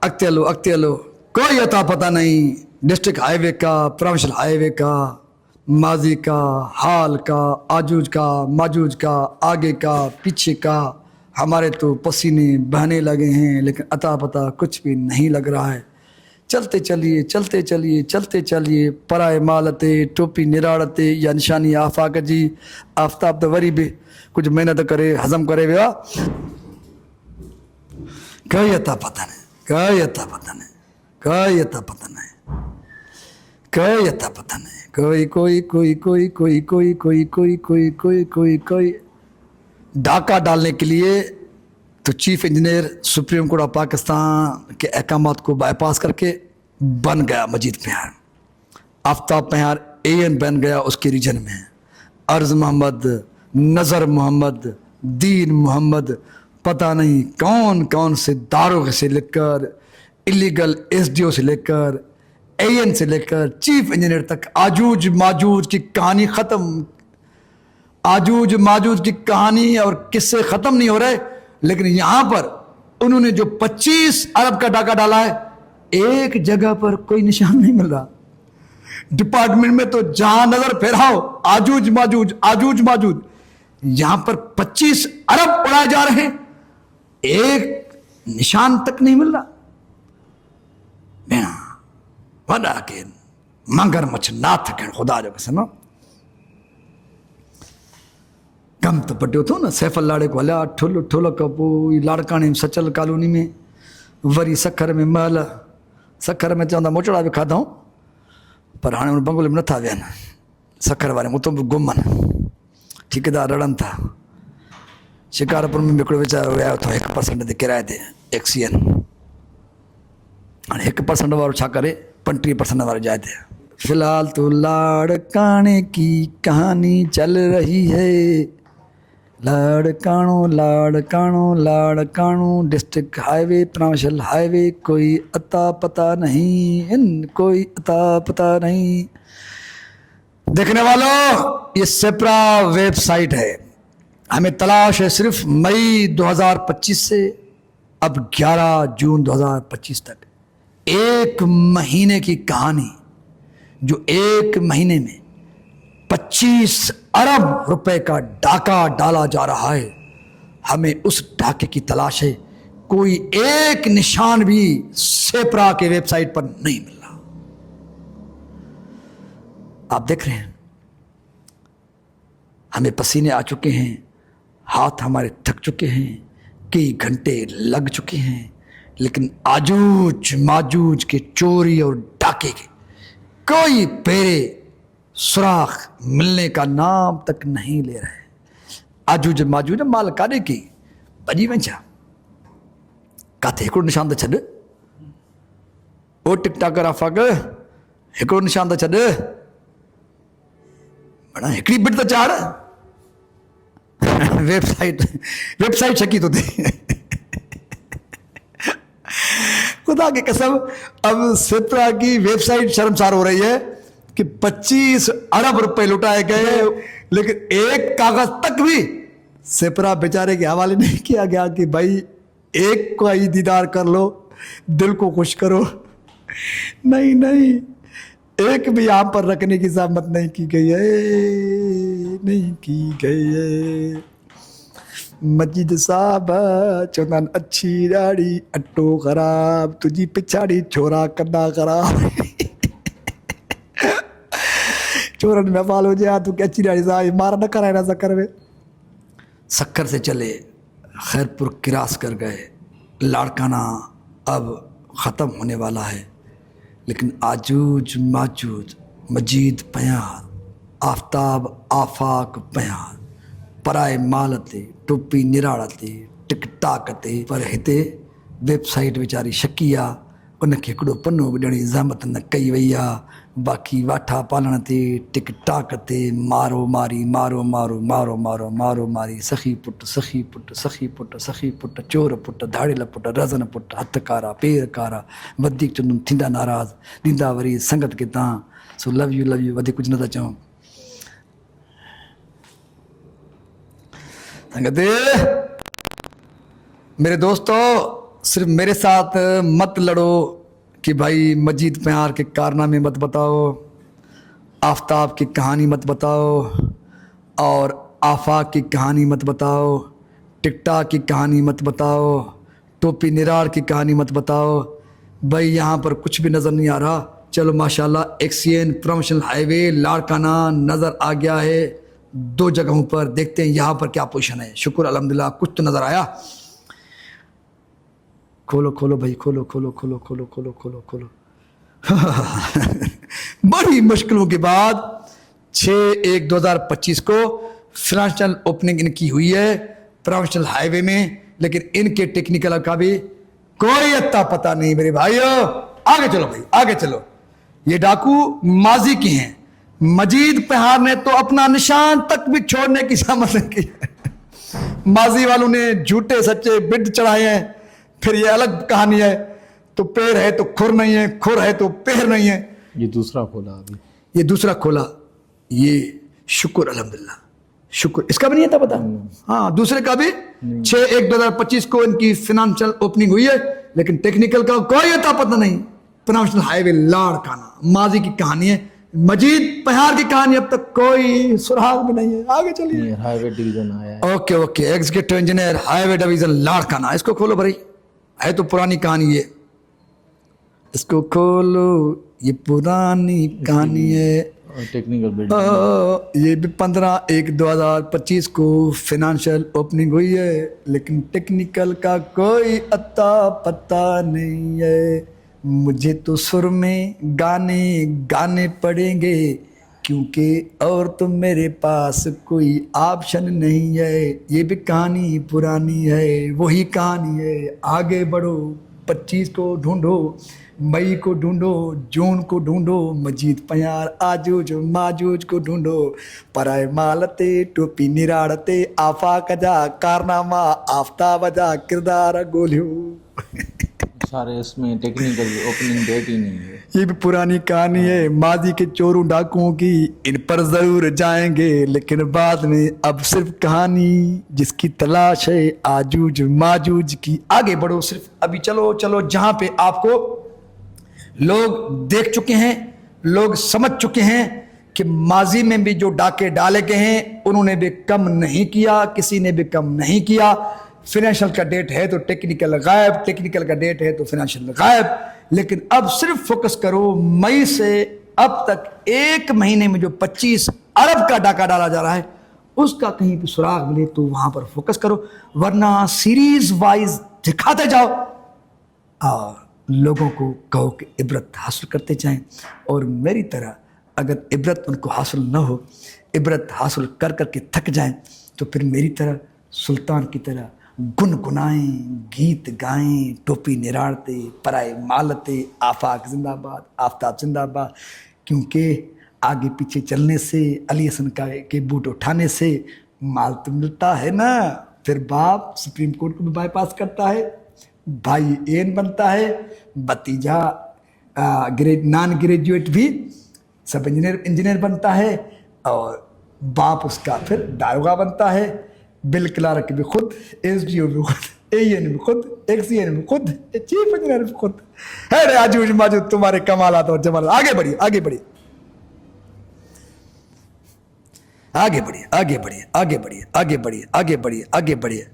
अॻिते हलो, कोई अता पता नहीं। डिस्ट्रिक्ट हाईवे का, प्रोविंशियल हाईवे का, माजी का, हाल का, आजूज का, माजूज का, आगे का, पीछे का। हमारे तो पसीने बहने लगे हैं, लेकिन अता पता कुछ भी नहीं लग रहा है। चलते चलिए, चलते चलिए, चलते चलिए, पराए मालते, टोपी निराड़ते या निशानी आफाक जी। आफ्ताब तो वरी भी कुछ मेहनत करे, हजम करे विया। कोई अता पता नहीं, कोई अता पता नहीं, कोई अता पता नहीं, कोई अता पता नहीं। कोई कोई कोई कोई कोई कोई कोई कोई कोई कोई कोई कोई डाका डालने के लिए तो chief engineer supreme court of Pakistan के अहकामात को बाईपास करके बन गया मजीद पयार। आफ्ताब पयार AN बन गया उसके रीजन में। अर्ज मोहम्मद, नज़र मोहम्मद, दीन मोहम्मद, पता नहीं कौन कौन से दारोगे से लेकर, इलीगल SDO से लेकर, AN से लेकर चीफ इंजीनियर तक, आजूज माजूज की कहानी ख़त्म। आजूज माजूज की कहानी और किस्से ख़त्म नहीं हो रहे। लेकिन यहाँ पर उन्होंने जो 25 अरब का डाका डाला है, एक जगह पर कोई निशान नहीं मिल रहा। डिपार्टमेंट में तो जहां नजर फेराओ आजूज माजूज, आजूज माजूज। यहां पर 25 अरब उड़ाए जा रहे हैं, एक निशान तक नहीं मिल रहा। भेणा वॾा के मगरमच्छ नाथ के खुदा जो कसम। कम तो पटियो थो न। सैफल लाड़े को हलिया ठुल ठुल खां पोइ लाड़काणे सचल कॉलोनी में, वरी सखर में महल। सखर में चवंदा मोचड़ा बि खाधऊं, पर हाणे हुन बंगले में नथा वियनि। सखर वारे उतां बि गुमनि, ठेकेदार रड़नि था। शिकारपुर में हिकिड़ो वीचारो विया थो 1% ते किराए ते XCN। हाणे 1% वारो छा करे, 35% वारी जाइ ते। फिलहाल तो लाड़काने की कहानी चल रही है। Larkana, Larkana, Larkana, district highway, provincial highway, कोई अता पता नहीं, कोई अता पता नहीं। देखने वालों, ये सेप्रा वेबसाइट है। हमें तलाश है सिर्फ मई 2025 से अब 11 जून 2025 तक, एक महीने की कहानी, जो एक महीने में 25 अरब रुपए का डाका डाला जा रहा है। हमें उस डाके की तलाश है। कोई एक निशान भी सेप्रा के वेबसाइट पर नहीं मिल रहा। आप देख रहे हैं, हमें पसीने आ चुके हैं, हाथ हमारे थक चुके हैं, कई घंटे लग चुके हैं, लेकिन आजूज माजूज के चोरी और डाके के कोई पेरे सुराख मिलने का नाम तक नहीं ले रहे। आजूज माजूज माल काॾे की भॼी वञा, काथे हिकिड़ो निशान त छॾ। ओ टिकटाकर आफ़ाक, हिकिड़ो निशान त छॾ, बड़ा हिकिड़ी बिट त चाढ़। वेबसाइट छकी तो दे। खुदा की कसम, अब सेप्रा की वेबसाइट शर्मसार हो रही है कि 25 अरब रुपए लुटाए गए, लेकिन एक कागज तक भी सेप्रा बेचारे के हवाले नहीं किया गया कि भाई एक को ही दीदार कर लो, दिल को खुश करो। नहीं नहीं, एक भी यहाँ पर रखने की जहमत नहीं की गई है, नहीं की गई है। मजीद साहब चौथान अच्छी ॾाढ़ी अटो ख़राब, तुझी पिछाड़ी छोरा कंदा ख़राब। चोरन में फाल हो जाए तू अच्छी ॾाढ़ी साहब मार न कराए ना सकर में। सक्कर से चले खैरपुर क्रास कर गए। लाड़काना अब ख़त्म होने वाला है। لیکن آجوج ماجوج مجید پیار آفتاب آفاق پیار پرائے مالتے ٹوپی نراڑتے ٹک ٹاکتے پر ہتے ویب سائٹ ویچاری شکیا ان کے ہکڑو پنو بھی ॾियण जी ज़हमत न कई वई आहे बाक़ी वाठा पालण ते टिक टाक ते मारो मारी मारो मारो मारो मारो मारो मारी सखी पुट सखी पुट सखी पुट सखी पुट चोर पुट धाड़ियल पुट रज़न पुट हथ कारा पेर कारा वधीक चवंदुमि थींदा नाराज़ ॾींदा वरी संगत खे तव्हां सो लव यू वधीक कुझु नथा चऊं संगत मेरे दोस्तों सिर्फ मेरे साथ मत लड़ो कि भाई मजीद प्यार के कारनामे मत बताओ आफताब की कहानी मत बताओ और आफाक की कहानी मत बताओ टिकटाक की कहानी मत बताओ टोपी निरार की कहानी मत बताओ भाई यहाँ पर कुछ भी नज़र नहीं आ रहा चलो माशाल्लाह एक्सियन प्रमोशनल हाईवे लाड़काना नज़र आ गया है 2 जगहों पर देखते हैं यहाँ पर क्या पोजीशन है शुक्र अल्हम्दुलिल्लाह कुछ तो नज़र आया खोलो खोलो भाई खोलो खोलो खोलो खोलो खोलो खोलो खोलो बड़ी मुश्किलों के बाद 6/1/2025 को फाइनेंशियल ओपनिंग इनकी हुई है प्रोफेशनल हाईवे में लेकिन इनके टेक्निकल का भी कोई अता पता नहीं मेरे भाइयों आगे चलो भाई आगे चलो ये डाकू माजी के हैं मजीद पहाड़ ने तो अपना निशान तक भी छोड़ने की सामर्थ की माजी वालों ने झूठे सच्चे बिड चढ़ाए हैं फिर ये अलग कहानी है तो पैर है तो खुर नहीं है खुर है तो पैर नहीं है ये दूसरा खोला अभी ये दूसरा खोला ये शुक्र अल्हम्दुलिल्लाह शुक्र इसका भी नहीं था पता हाँ दूसरे का भी 6/1/2025 को इनकी फाइनेंशियल ओपनिंग हुई है लेकिन टेक्निकल का कोई अता पता नहीं प्रोफेशनल हाईवे लाड़काना माजी की कहानी है मजीद पहाड़ की कहानी अब तक कोई सुराग भी नहीं है आगे चलिए हाईवे डिवीजन आया है okay okay executive engineer highway division Larkana इसको खोलो भाई है तो पुरानी कहानी ये इसको खोलो ये पुरानी कहानी है टेक्निकल बिल्डिंग ये भी 15/1/2025 को फाइनेंशियल ओपनिंग हुई है लेकिन टेक्निकल का कोई अता पता नहीं है मुझे तो सुर में गाने गाने पड़ेंगे क्योंकि और तो मेरे पास कोई ऑप्शन नहीं है ये भी कहानी पुरानी है वही कहानी है आगे बढ़ो 25 को ढूंढो मई को ढूंढो जून को ढूंढो मजीद प्यार आजूज माजूज को ढूंढो पराए मालते टोपी निराड़ते आफाक जा कारनामा आफ्ताब जा किरदार गोलियो सारे इसमें टेक्निकल ओपनिंग डेट ही नहीं है ये भी पुरानी कहानी है माजी के चोरों डाकुओं की इन पर जरूर जाएंगे लेकिन बाद में अब सिर्फ कहानी जिसकी तलाश है आजूज माजूज की आगे बढ़ो सिर्फ अभी चलो चलो जहां पे आपको लोग देख चुके हैं लोग समझ चुके हैं कि माजी में भी जो डाके डाले गए हैं उन्होंने भी कम नहीं किया किसी ने भी कम नहीं किया फाइनेंशियल का डेट है तो टेक्निकल गायब टेक्निकल का डेट है तो फाइनेंशियल गायब लेकिन अब सिर्फ फोकस करो मई से अब तक 1 महीने में जो 25 अरब का डाका डाला जा रहा है उसका कहीं भी सुराग मिले तो वहां पर फोकस करो वरना सीरीज वाइज दिखाते जाओ और लोगों को कहो कि इबरत हासिल करते जाएं और मेरी तरह अगर इबरत उनको हासिल न हो इबरत हासिल कर करके थक जाएं तो फिर मेरी तरह सुल्तान की तरह गुनगुनाएं गीत गाएं टोपी निराड़ते पराए मालते आफाक जिंदाबाद आफ्ताब जिंदाबाद क्योंकि आगे पीछे चलने से अली हसन के बूट उठाने से माल तो मिलता है ना फिर बाप सुप्रीम कोर्ट को भी बाईपास करता है भाई एन बनता है भतीजा नॉन ग्रेजुएट भी सब इंजीनियर बनता है और बाप उसका फिर दारोगा बनता है बिल क्लार्क भी खुद SDO भी खुद AN भी खुद XCN भी खुद चीफ इंजीनियर भी खुद है रे आजूज माजूज तुम्हारे कमालात और जमालात आगे बढ़िए आगे बढ़िए आगे बढ़िए आगे बढ़िए आगे बढ़िए आगे बढ़िए आगे बढ़िए आगे बढ़िए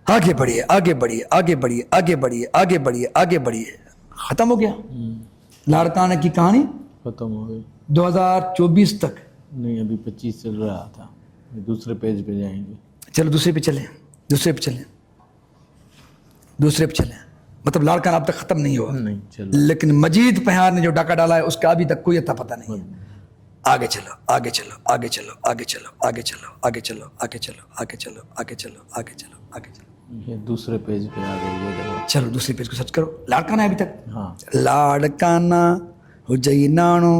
आगे बढ़िए आगे बढ़िए आगे बढ़िए आगे बढ़िए आगे बढ़िए आगे बढ़िए खत्म हो गया लाड़काना की कहानी खत्म हो गई 2024 तक नहीं अभी 25 चल रहा था दूसरे पेज पे जाएंगे चलो दूसरे पे चलें दूसरे पे चलें दूसरे पे चलें مطلب لاڑکانہ اب تک ختم نہیں ہوا. نہیں چلو. لیکن مجید پہیار نے جو ڈاکہ ڈالا ہے اس کا ابھی تک کوئی اتا پتہ نہیں ہے. آگے چلو آگے چلو آگے چلو آگے چلو آگے چلو آگے چلو آگے چلو آگے چلو آگے چلو آگے چلو آگے چلو. یہ دوسرے پیج پہ آ گئی یہ دیکھو. چلو دوسرے پیج کو سرچ کرو. لاڑکانہ ہے ابھی تک. ہاں لاڑکانہ ہو جئی نانو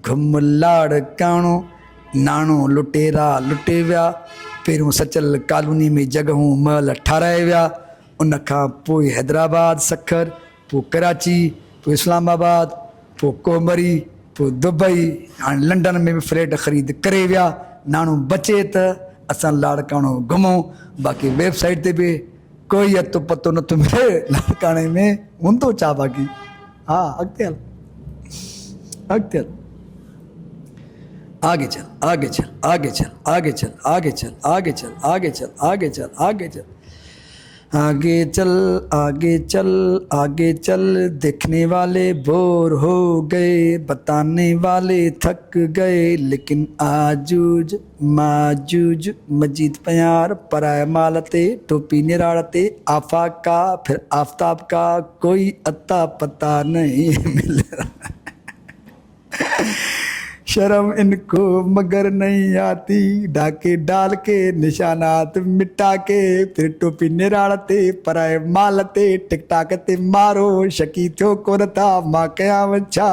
گھم لاڑکانو نانو لٹیرا لٹے ویا पहिरियों सचल कॉलोनी में जॻहूं महल ठाराए विया. उन खां पोइ हैदराबाद सखर, पोइ कराची, पोइ इस्लामाबाद, पोइ कोमरी, पोइ दुबई, हाणे लंडन में बि फ्लैट ख़रीद करे विया. नाणो बचे त असां लाड़काणो घुमूं. बाक़ी वेबसाइट ते बि कोई अतो पतो नथो मिले लाड़काणे में हूंदो छा बाक़ी. हा अॻिते हल अॻिते हल आगे चल आगे चल आगे चल आगे चल आगे चल आगे चल आगे चल आगे चल आगे चल आगे चल आगे चल आगे चल. देखने वाले बोर हो गए, बताने वाले थक गए, लेकिन आजूज माजूज मजीद प्यार पराए माल ते टोपी निराड़ते आफाक का फिर आफ्ताब का कोई अता पता नहीं मिल रहा. शर्म इनको मगर नहीं आती, डाके डाल के निशानात मिटा के फिर टोपी निराड़ते पराए मालते टिकटाकते मारो शकी थियो कोन था मां कयां छा.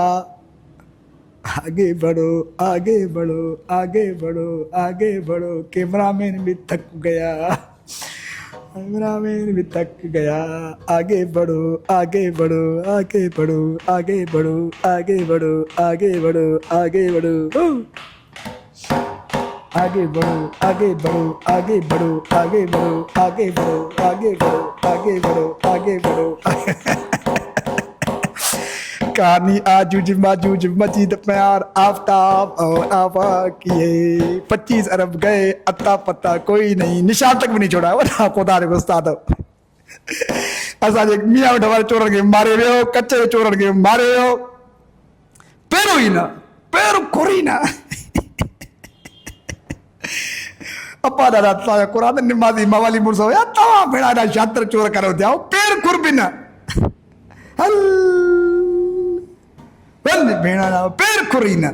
आगे बढ़ो आगे बढ़ो आगे बढ़ो आगे बढ़ो. कैमरामैन भी थक गया, कैमरामैन भी थक गया. आगे बढ़ो आगे बढ़ो आगे बढ़ो आगे बढ़ो आगे बढ़ो आगे बढ़ो आगे बढ़ो आगे बढ़ो आगे बढ़ो आगे बढ़ो आगे बढ़ो आगे बढ़ो आगे बढ़ो आगे बढ़ो आगे बढ़ो. कहानी आजूज माजूज मजीद प्यार आफ्ताब और आफाक ये 25 अरब गए अता पता कोई नहीं, निशान तक भी नहीं छोड़ा. वॾा खुदा जो उस्ताद असांजे मियां वटि वारे चोरनि खे मारे वियो, कचे चोरनि खे मारे वियो. पहिरियों ई न पहिरियों खुरी न अपा ॾाढा तव्हांजा क़ुरान निमाज़ी मवाली मुड़ुस हुया, तव्हां भेणा ॾाढा शातिर चोर करो थिया. पहिर खुर बि न हल वञ भेण पैर खुरी न.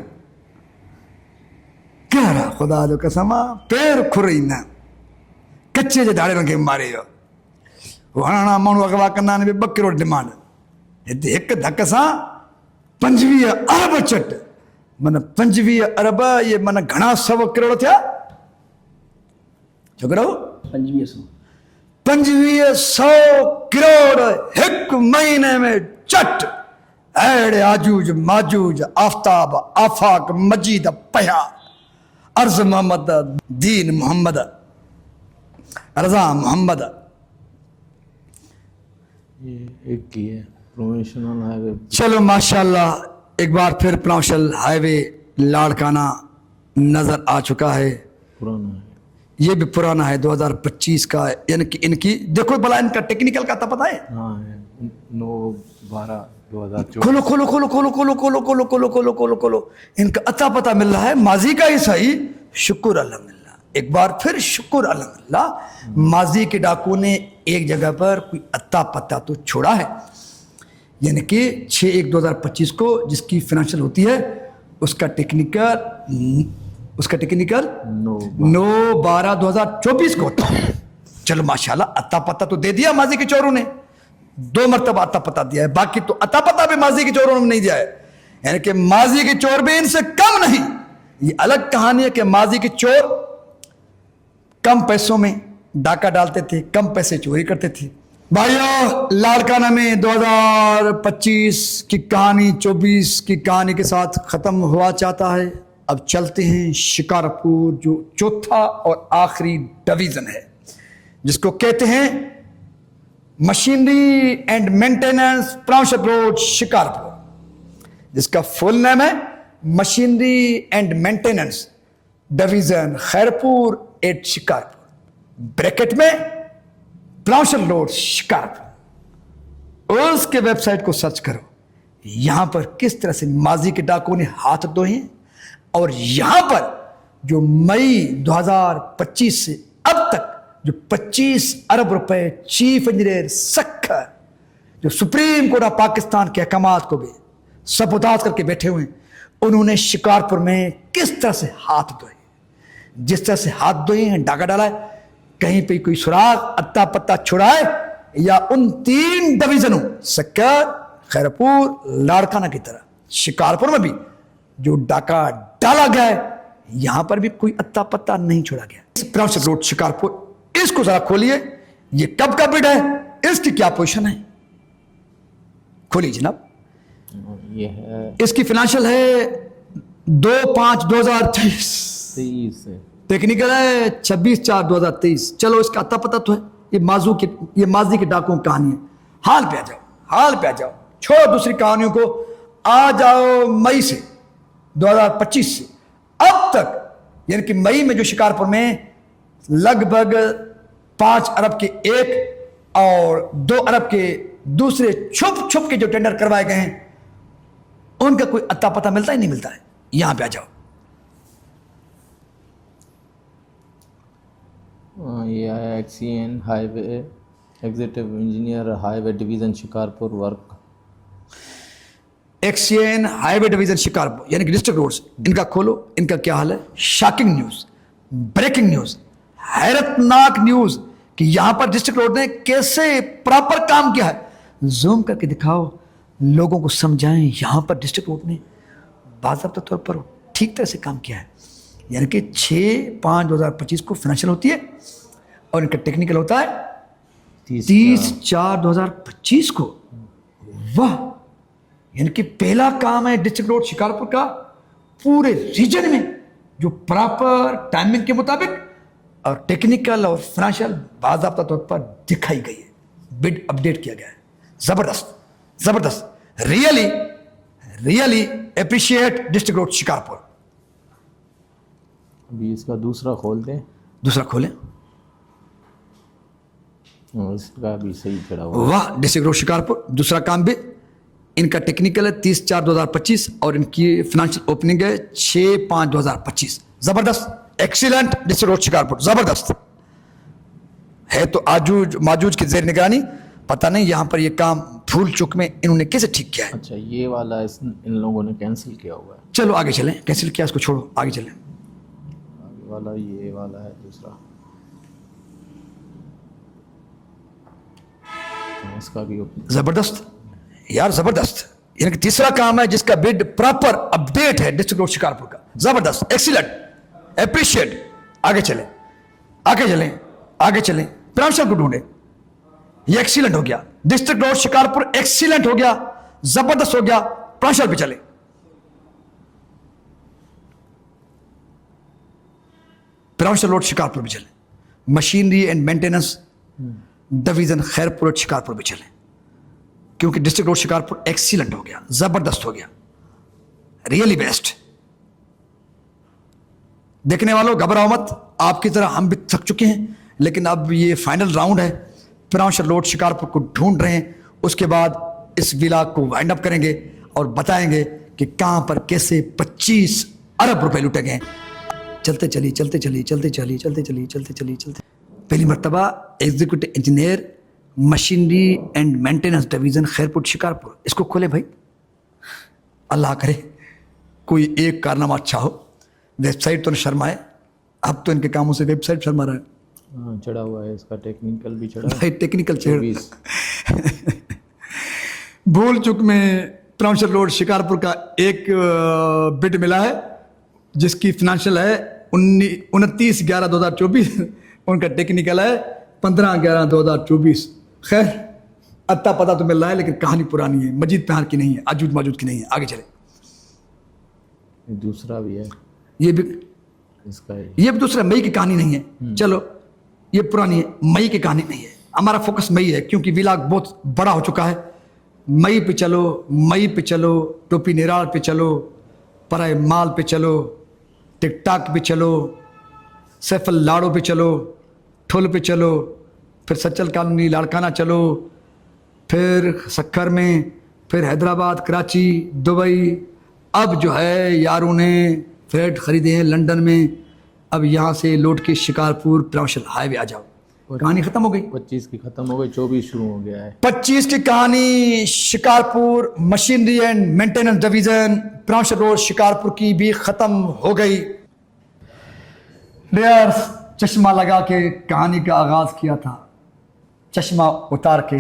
कहिड़ा ख़ुदा जो कसम आहे पैर खुरी न. कचे जे धाड़े खे मारे वियो. हाणे माण्हू अगवा कंदा आहिनि 2 करोड़ डिमांड. हिते हिकु धक सां 25 अरब चट, माना 25 अरब इहे माना घणा 100 करोड़ थिया. छोकिरो 2500 करोड़ हिकु महीने में चट. अड़े आजूज माजूज आफ्ताब आफाक मजीद पया अर्ज मोहम्मद दीन मोहम्मद रजा मोहम्मद. ये एक ही है प्रोमोशनल हाईवे. चलो माशाल्लाह एक बार फिर प्रोमोशनल हाईवे लाड़काना नजर आ चुका है. पुराना है ये भी पुराना है 2025 का. यानी कि इनकी देखो भला इनका टेक्निकल का तो पता है. हाँ है 9/12/2024. खोलो खोलो खोलो खोलो खोलो खोलो खोलो खोलो खोलो खोलो खोलो. इनका अता पता मिल रहा है माजी का ही सही. शुक्र अल्हम्दुलिल्लाह, एक बार फिर शुक्र अल्हम्दुलिल्लाह. माजी के डाकू ने एक जगह पर कोई अता पता तो छोड़ा है. यानी कि 6/1/2025 को जिसकी फाइनेंशियल होती है उसका टेक्निकल 9/12/2024 को होता है. चलो माशाल्लाह अता पता तो दे दिया माजी के चोरों ने. 2 मरतबा अता पता दिया है. बाकी तो अता पता भी माजी के चोरों ने नहीं दिया है. यानी कि माजी के चोर भी इनसे कम नहीं. ये अलग कहानी है कि माजी के चोर कम पैसों में डाका डालते थे, कम पैसे चोरी करते थे. भाइयों लाड़काना में 2025 की कहानी 24 की कहानी के साथ ख़त्म हुआ चाहता है. अब चलते हैं शिकारपुर जो चौथा और आखिरी डिवीज़न है जिसको कहते हैं मशीनरी एंड मेंटेनेंस प्राउंशिप रोड शिकारपुर, जिसका फुल नेम है machinery and maintenance division Khairpur at Shikarpur, bracket में प्राउंशिप रोड शिकारपुर. उसके वेबसाइट को सर्च करो. यहाँ पर किस तरह से माजी के डाकुओं ने हाथ धोए हैं और यहाँ पर जो मई 2025 से अब तक जो 25 अरब रुपए चीफ इंजीनियर सखर جو सुप्रीम कोर्ट ऑफ पाकिस्तान के अहकामात को भी सबूताज करके बैठे हुए हैं, उन्होंने शिकारपुर में किस तरह से हाथ धोए, जिस तरह से हाथ धोए हैं, डाका डाला है, कहीं पे कोई सुराग अत्ता पत्ता छुड़ाए, या उन 3 डिवीजनों सक्कर, खैरपुर, लाड़काना की तरह शिकारपुर में भी जो डाका डाला गया है, यहां पर भी कोई अत्ता पत्ता नहीं छोड़ा गया। इस प्रिंसिपल रोड शिकारपुर, इसको जरा खोलिए, ये कब का बिड है, इसकी क्या पोजीशन है, खोलिए जनाब। ये है इसकी फाइनेंशियल है 2/5/2023, 23 से टेक्निकल है 26/4/2023। चलो इसका अता पता तो है, ये माजी के डाकुओं की कहानी है। हाल पे आ जाओ, हाल पे आ जाओ, छोड़ो दूसरी कहानियों को, आ जाओ मई से 2025 से अब तक, यानी कि मई में जो शिकारपुर में लगभग 5 अरब के एक और 2 अरब के दूसरे छुप छुप के जो टेंडर करवाए गए हैं, उनका कोई अता पता मिलता ही नहीं मिलता है। यहां पे आ जाओ, ये है XEN highway executive engineer highway division Shikarpur work. XEN highway division Shikarpur यानी कि डिस्ट्रिक्ट रोड्स, इनका खोलो, इनका क्या हाल है। शॉकिंग न्यूज, ब्रेकिंग न्यूज, हैरतनाक न्यूज कि यहां पर डिस्ट्रिक्ट रोड ने कैसे प्रॉपर काम किया है। जूम करके दिखाओ, लोगों को समझाएं, यहां पर डिस्ट्रिक्ट रोड ने बाज़ाब्ता तौर पर ठीक तरह से काम किया है। यानी कि 6/5/2025 को फाइनेंशियल होती है और इनका टेक्निकल होता है 30/4/2025 को। वाह, यानी कि पहला काम है डिस्ट्रिक्ट रोड शिकारपुर का पूरे रीजन में जो प्रॉपर टाइमिंग के मुताबिक और टेक्निकल और फाइनेंशियल बाज़ाब्ता तौर पर दिखाई गई है, बिड अपडेट किया गया है। जबरदस्त, जबरदस्त, really really appreciate district road Shikarpur. अभी इसका दूसरा खोल दें, दूसरा खोलें, इसका भी सही चढ़ा हुआ। वाह, डिस्ट्रिक्ट रोड शिकारपुर दूसरा काम भी, इनका टेक्निकल है 30/4/2025 और इनकी फाइनेंशियल ओपनिंग है 6/5/2025। जबरदस्त, एक्सीलेंट डिस्ट्रिक्ट रोड शिकारपुर, जबरदस्त है। तो आजूज माजूज की जेर निगरानी, पता नहीं यहाँ पर ये काम भूल चुक में इन्होंने कैसे ठीक किया है। अच्छा, ये वाला इन लोगों ने कैंसिल किया हुआ है। चलो आगे चलें, कैंसिल किया इसको छोड़ो, आगे चलें। आगे वाला ये वाला है दूसरा, इसका भी opening। जबरदस्त यार, जबरदस्त, यानी कि तीसरा काम है जिसका बिड प्रॉपर अपडेट है डिस्ट्रिक्ट रोड शिकारपुर का। जबरदस्त, एक्सीलेंट, एप्रिशिएट। आगे चलें, आगे चलें, आगे चलें, प्रांशल को ढूंढे, ये एक्सीलेंट हो गया, डिस्ट्रिक्ट रोड शिकारपुर एक्सीलेंट हो गया, जबरदस्त हो गया। प्रांशल पे चले, प्रांशल रोड शिकारपुर भी चले, machinery and maintenance division Khairpur road Shikarpur भी चले, क्योंकि डिस्ट्रिक्ट रोड शिकारपुर एक्सीलेंट हो गया, जबरदस्त हो गया, रियली बेस्ट। देखने वालों घबराओ मत, आपकी तरह हम भी थक चुके हैं, लेकिन अब ये फाइनल राउंड है, प्रांशल रोड शिकारपुर को ढूंढ रहे हैं। उसके बाद इस विला को वाइंड अप करेंगे और बताएंगे कि कहां पर कैसे 25 अरब रुपए लुटे गए। चलते चलिए, चलते चलिए, चलते चलिए, चलते चलिए, चलते चलिए, चलते। पहली मर्तबा executive engineer machinery and maintenance division Khairpur Shikarpur, इसको खोले भाई, अल्लाह करे कोई एक कारनामा अच्छा हो। वेबसाइट तो न शर्माए, अब तो इनके कामों से वेबसाइट शर्मा रहा है। हाँ, चढ़ा हुआ है, इसका टेक्निकल भी चढ़ा है। भाई टेक्निकल चढ़ 24। भूल चुक में प्रांशल रोड शिकारपुर का एक बिड मिला है जिसकी फाइनेंशियल है 29/11/2024, उनका टेक्निकल है 15/11/2024। खैर अत्ता पता तो मिल रहा है, लेकिन कहानी पुरानी है, मजीद प्यार की नहीं है, आजूद माजूद की नहीं है। आगे चले, दूसरा भी है, ये भी, इसका है। ये भी दूसरा मई की कहानी नहीं है। चलो ये पुरानी है, मई की कहानी नहीं है। हमारा फोकस मई है क्योंकि विलाग बहुत बड़ा हो चुका है। मई पे चलो, मई पे चलो, टोपी निराल पे चलो, पराए माल पे चलो, टिकटाक पे चलो, सैफल लाड़ो पे चलो, ठुल पे चलो, फिर सच्चल कॉलोनी लाड़काना चलो, फिर सक्खर में, फिर हैदराबाद, कराची, दुबई। अब जो है यारों ने फ्लैट ख़रीदे हैं लंदन में, अब यहाँ से लौट के शिकारपुर प्रांशल हाईवे आ जाओ। کہانی ختم ہو گئی. 25 کی ختم ہو گئی, 24 شروع ہو گیا ہے. 25 کی کہانی Shikarpur machinery and maintenance division پرامشر روڈ شکارپور کی بھی ختم ہو گئی. ڈیئرز, چشمہ لگا کے کہانی کا آغاز کیا تھا, چشمہ اتار کے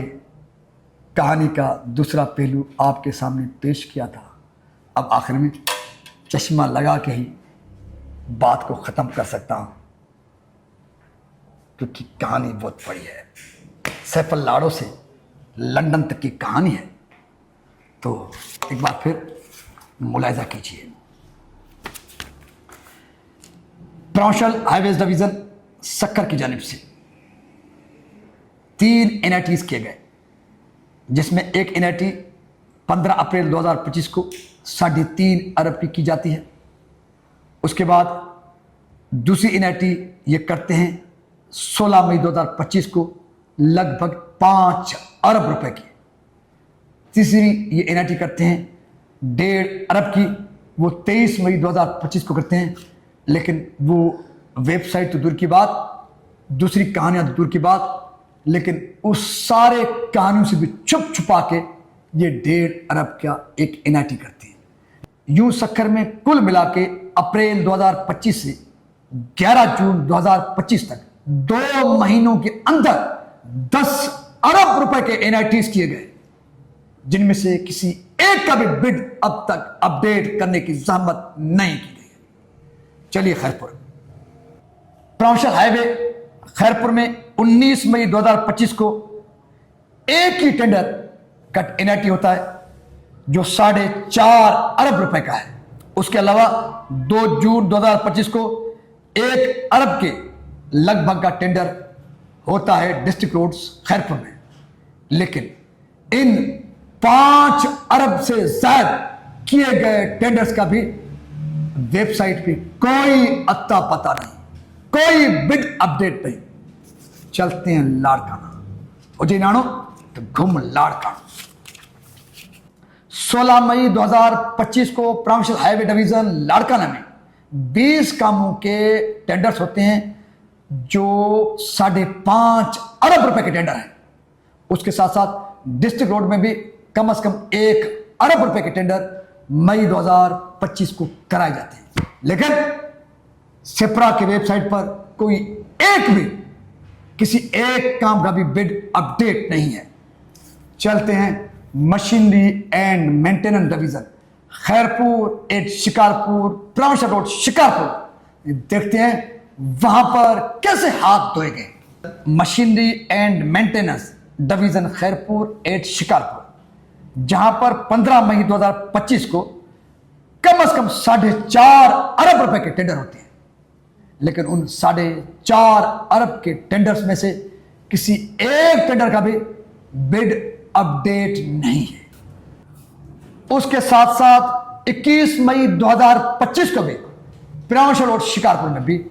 کہانی کا دوسرا پہلو آپ کے سامنے پیش کیا تھا. اب آخر میں چشمہ لگا کے ہی بات کو ختم کر سکتا ہوں, کیونکہ کہانی بہت بڑی ہے. سیف اللاڑو سے لندن تک کی کہانی ہے, تو ایک بار پھر ملاحظہ کیجیے. پرامشل ہائی ویز ڈویژن سکر کی جانب سے 3 NITs کیے گئے, جس میں ایک NIT 15 اپریل 2025 کو 3.5 ارب کی جاتی ہے. اس کے بعد دوسری NIT یہ کرتے ہیں 16 مئی 2025 کو لگ بھگ 5 ارب روپے کی. تیسری یہ NIT کرتے ہیں 1.5 ارب کی, وہ 23 مئی 2025 کو کرتے ہیں. لیکن وہ ویب سائٹ تو دور کی بات, دوسری کہانیاں تو دور کی بات, لیکن اس سارے کہانیوں سے بھی چھپ چھپا کے یہ 1.5 ارب کا ایک NIT کرتے ہیں. یوں سکر میں کل ملا کے اپریل 2025 سے 11 جون 2025 تک 2 مہینوں کے اندر 10 ارب روپے کے NITs کیے گئے, جن میں سے کسی ایک کا بھی بڈ اب تک اپڈیٹ کرنے کی زحمت نہیں کی گئی. چلیے خیرپور, پرامشل ہائی وے خیرپور میں 19 مئی 2025 کو ایک ہی ٹینڈر کا NIT ہوتا ہے جو 4.5 ارب روپے کا ہے. اس کے علاوہ 2 جون 2025 کو 1 ارب کے لگ بھگ کا ٹینڈر ہوتا ہے ڈسٹرکٹ روڈز خیرپور میں. لیکن ان 5 ارب سے زائد کیے گئے ٹینڈرز کا بھی ویب سائٹ پہ کوئی اتا پتا نہیں, کوئی بڈ اپڈیٹ نہیں. چلتے ہیں لاڑکانہ, ہو جی نانو تو گھوم لاڑکانہ. 16 مئی 2025 کو پرامشل ہائی وے ڈویژن لاڑکانہ میں 20 کاموں کے ٹینڈرز ہوتے ہیں جو 5.5 ارب روپے کے ٹینڈر ہیں. اس کے ساتھ ساتھ ڈسٹرکٹ روڈ میں بھی کم از کم 1 ارب روپے کے ٹینڈر مئی 2025 کو کرائے جاتے ہیں. لیکن سپرا کے ویب سائٹ پر کوئی ایک بھی کسی ایک کام کا بھی بڈ اپڈیٹ نہیں ہے. چلتے ہیں machinery and maintenance division Khairpur at Shikarpur پرامشل روڈ شکارپور, دیکھتے ہیں وہاں پر کیسے ہاتھ دھوئے گئے. Machinery and maintenance division Khairpur at Shikarpur, جہاں پر 15 مئی 2025 کو کم از کم 4.5 ارب روپے کے ٹینڈر ہوتے ہیں. لیکن ان 4.5 ارب کے ٹینڈرز میں سے کسی ایک ٹینڈر کا بھی بڈ اپڈیٹ نہیں ہے. اس کے ساتھ ساتھ 21 مئی 2025 کو بھی پرامشل روڈ شکارپور میں بھی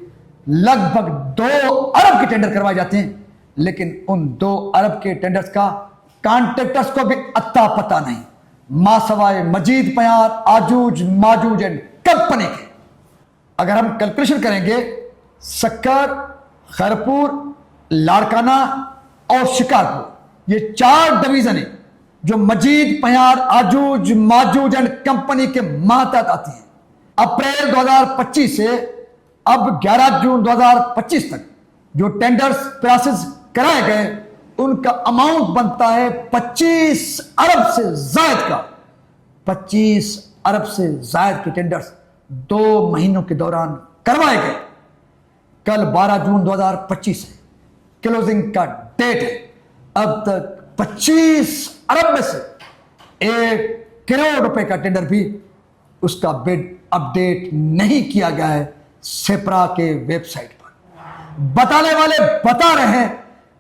لگ بھگ 2 ارب کے ٹینڈر کروائے جاتے ہیں. لیکن ان 2 ارب کے ٹینڈرز کا کانٹریکٹرز کو بھی اتا پتا نہیں, ماں سوائے مجید پیار آجوج ماجوج اینڈ کمپنی کے. اگر ہم کیلکولیشن کریں گے, سکر, خیرپور, لاڑکانہ اور شکارپور یہ 4 ڈویژن ہیں جو مجید پیار آجوج ماجوج اینڈ کمپنی کے ماتحت آتی ہیں. اپریل 2025 سے اب 11 جون 2025 تک جو ٹینڈرز پروسیس کرائے گئے ان کا اماؤنٹ بنتا ہے 25 ارب سے زائد کا. 25 ارب سے زائد کے ٹینڈرز 2 مہینوں کے دوران کروائے گئے. کل 12 جون 2025 ہے, کلوزنگ کا ڈیٹ ہے. اب تک 25 ارب میں سے 1 کروڑ روپے کا ٹینڈر بھی اس کا بڈ اپڈیٹ نہیں کیا گیا ہے سپرا کے ویب سائٹ پر. بتانے والے بتا رہے ہیں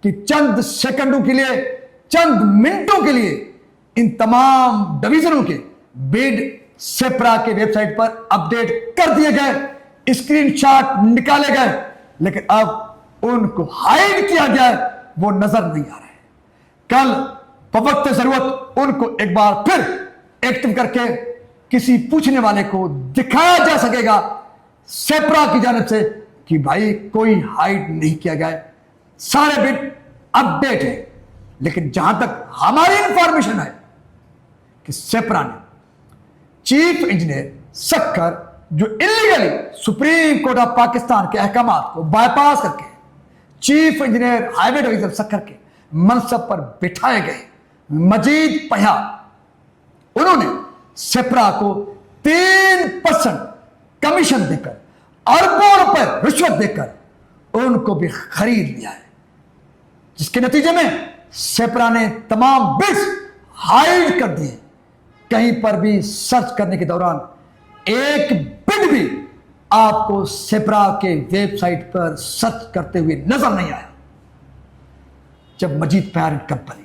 کہ چند سیکنڈوں کے لیے, چند منٹوں کے لیے ان تمام ڈویژنوں کے بڈ سپرا کے ویب سائٹ پر اپڈیٹ کر دیے گئے, اسکرین شاٹ نکالے گئے, لیکن اب ان کو ہائیڈ کیا گیا ہے, وہ نظر نہیں آ رہے. کل بوقت ضرورت ان کو ایک بار پھر ایکٹیو کر کے کسی پوچھنے والے کو دکھایا جا سکے گا سپرا کی جانب سے کہ بھائی کوئی ہائیڈ نہیں کیا گیا ہے, سارے بٹ اپڈیٹ ہیں، لیکن جہاں تک ہماری انفارمیشن ہے کہ سیپرا نے چیف انجینئر سکھر جو illegally supreme court of Pakistan کے احکامات کو بائی پاس کر کے چیف انجینئر ہائی وے ڈویژن سکھر کے منصب پر بٹھائے گئے مجید پہیار، انہوں نے سیپرا کو 3% کمیشن دے کر اربوں روپے رشوت دے کر ان کو بھی خرید لیا ہے، جس کے نتیجے میں سیپرا نے تمام بٹس ہائیڈ کر دیے۔ کہیں پر بھی سرچ کرنے کے دوران ایک بٹ بھی آپ کو سیپرا کے ویب سائٹ پر سرچ کرتے ہوئے نظر نہیں آیا۔ جب مجید پہیار company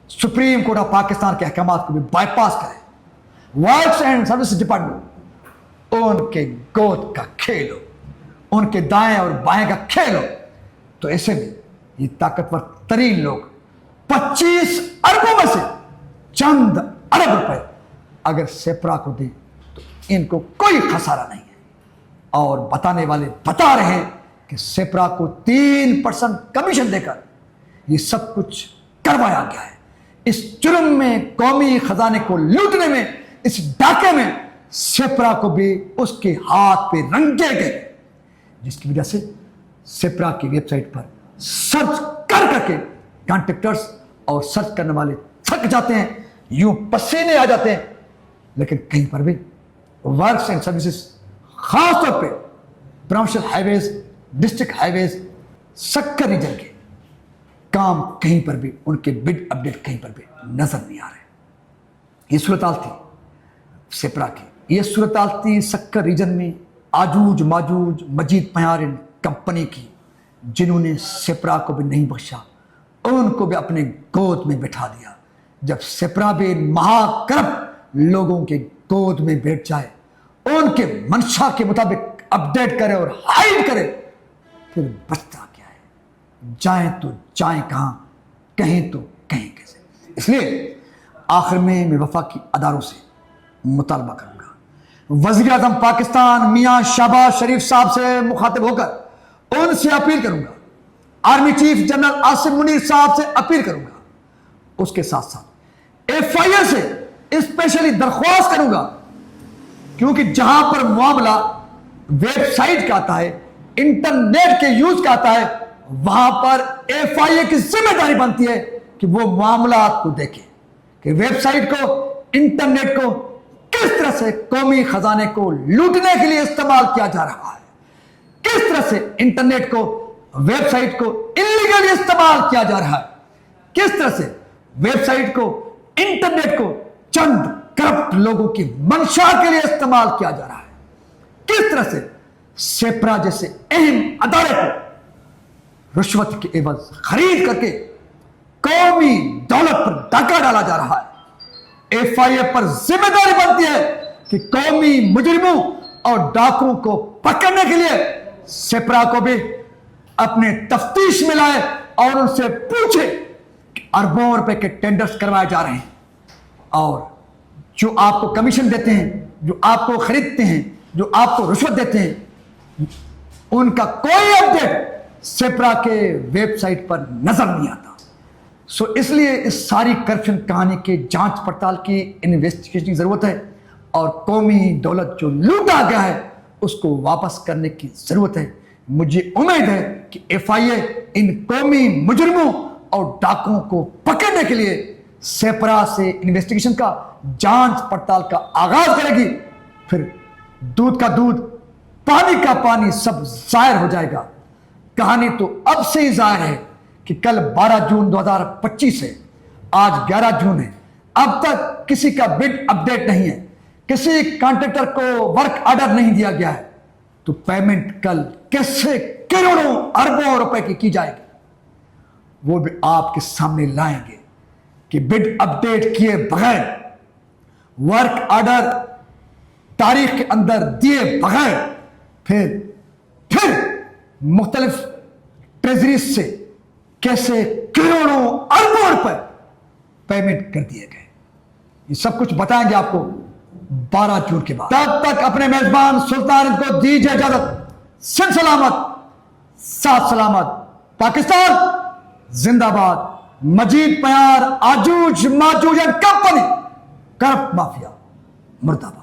supreme court of Pakistan کے احکامات کو بھی بائی پاس کرے، ورکس اینڈ سروس ڈپارٹمنٹ ان کے گود کا کھیلو، ان کے دائیں اور بائیں کا کھیلو، تو ایسے میں یہ طاقتور ترین لوگ 25 اربوں میں سے چند ارب روپے اگر سیپرا کو دیں تو ان کو کوئی خسارہ نہیں ہے، اور بتانے والے بتا رہے ہیں کہ سیپرا کو 3% کمیشن دے کر یہ سب کچھ کروایا گیا ہے۔ اس جرم میں، قومی خزانے کو لوٹنے میں، اس ڈاکے میں سیپرا کو بھی اس کے ہاتھ پہ رنگے گئے، جس کی وجہ سے سیپرا کی ویب سائٹ پر سرچ کر کے کانٹریکٹرز اور سرچ کرنے والے تھک جاتے ہیں، یوں پسینے آ جاتے ہیں، لیکن کہیں پر بھی ورکس اینڈ سروسز، خاص طور پہ پروموشنل ہائی ویز، ڈسٹرکٹ ہائی ویز، سکر ریجن کے کام کہیں پر بھی، ان کے بڈ اپڈیٹ کہیں پر بھی نظر نہیں آ رہے۔ یہ صورتحال تھی سیپرا کی، یہ صورتحال تھی سکر ریجن میں آجوج ماجوج مجید پہیار کمپنی کی، جنہوں نے سیپرا کو بھی نہیں بخشا، ان کو بھی اپنے گود میں بٹھا دیا۔ جب سیپرا بھی مہا کرپٹ لوگوں کے گود میں بیٹھ جائے، ان کے منشا کے مطابق اپڈیٹ کرے اور ہائیڈ کرے، پھر بچتا کیا ہے؟ جائیں تو جائیں کہاں، کہیں تو کہیں کیسے۔ اس لیے آخر میں وفاقی اداروں سے مطالبہ کروں گا، وزیر اعظم پاکستان میاں شہباز شریف صاحب سے مخاطب ہو کر ان سے اپیل کروں گا، army chief general Asim Munir صاحب سے اپیل کروں گا، اس کے ساتھ ساتھ ایف آئی اے سے اسپیشلی درخواست کروں گا، کیونکہ جہاں پر معاملہ ویب سائٹ کا آتا ہے، انٹرنیٹ کے یوز کا آتا ہے، وہاں پر ایف آئی اے کی ذمہ داری بنتی ہے کہ وہ معاملات کو دیکھے کہ ویب سائٹ کو، انٹرنیٹ کو کس طرح سے قومی خزانے کو لوٹنے کے لیے استعمال کیا جا رہا ہے، کس طرح سے انٹرنیٹ کو، ویب سائٹ کو انلیگلی استعمال کیا جا رہا ہے، کس طرح سے ویب سائٹ کو، انٹرنیٹ کو چند کرپٹ لوگوں کی منشا کے لیے استعمال کیا جا رہا ہے، کس طرح سے سیپرا جیسے اہم ادارے کو رشوت کے عوض خرید کر کے قومی دولت پر ڈاکہ ڈالا جا رہا ہے۔ ایف آئی اے پر ذمہ داری بنتی ہے کہ قومی مجرموں اور ڈاکوں کو پکڑنے کے لیے سیپرا کو بھی اپنے تفتیش میں لائے اور ان سے پوچھے کہ اربوں روپے کے ٹینڈرز کروائے جا رہے ہیں، اور جو آپ کو کمیشن دیتے ہیں، جو آپ کو خریدتے ہیں، جو آپ کو رشوت دیتے ہیں، ان کا کوئی اپڈیٹ سیپرا کے ویب سائٹ پر نظر نہیں آتا۔ سو اس لیے اس ساری کرپشن کہانی کے جانچ پڑتال کی انویسٹیگیشن کی ضرورت ہے، اور قومی دولت جو لوٹا گیا ہے اس کو واپس کرنے کی ضرورت ہے۔ مجھے امید ہے کہ ایف آئی اے ان قومی مجرموں اور ڈاکوں کو پکڑنے کے لیے سیپرا سے انویسٹیگیشن کا، جانچ پڑتال کا آغاز کرے گی، پھر دودھ کا دودھ، پانی کا پانی سب ظاہر ہو جائے گا۔ کہانی تو اب سے ہی ظاہر ہے کہ کل 12 جون 2025 ہے، آج 11 جون ہے، اب تک کسی کا بڈ اپڈیٹ نہیں ہے، کسی کانٹریکٹر کو ورک آرڈر نہیں دیا گیا ہے، تو پیمنٹ کل کیسے کروڑوں اربوں روپے کی جائے گی، وہ بھی آپ کے سامنے لائیں گے کہ بڈ اپڈیٹ کیے بغیر، ورک آرڈر تاریخ کے اندر دیے بغیر، پھر مختلف ٹریجریز سے کیسے کروڑوں اربوں روپے پیمنٹ کر دیے گئے، یہ سب کچھ بتائیں گے آپ کو 12 جون کے بعد۔ تب تک اپنے میزبان سلطان کو دیجیے اجازت۔ سن سلامت، ساتھ سلامت، پاکستان زندہ باد مجید پیار آجوج ماجوج اینڈ کمپنی کرپٹ مافیا مردہ باد.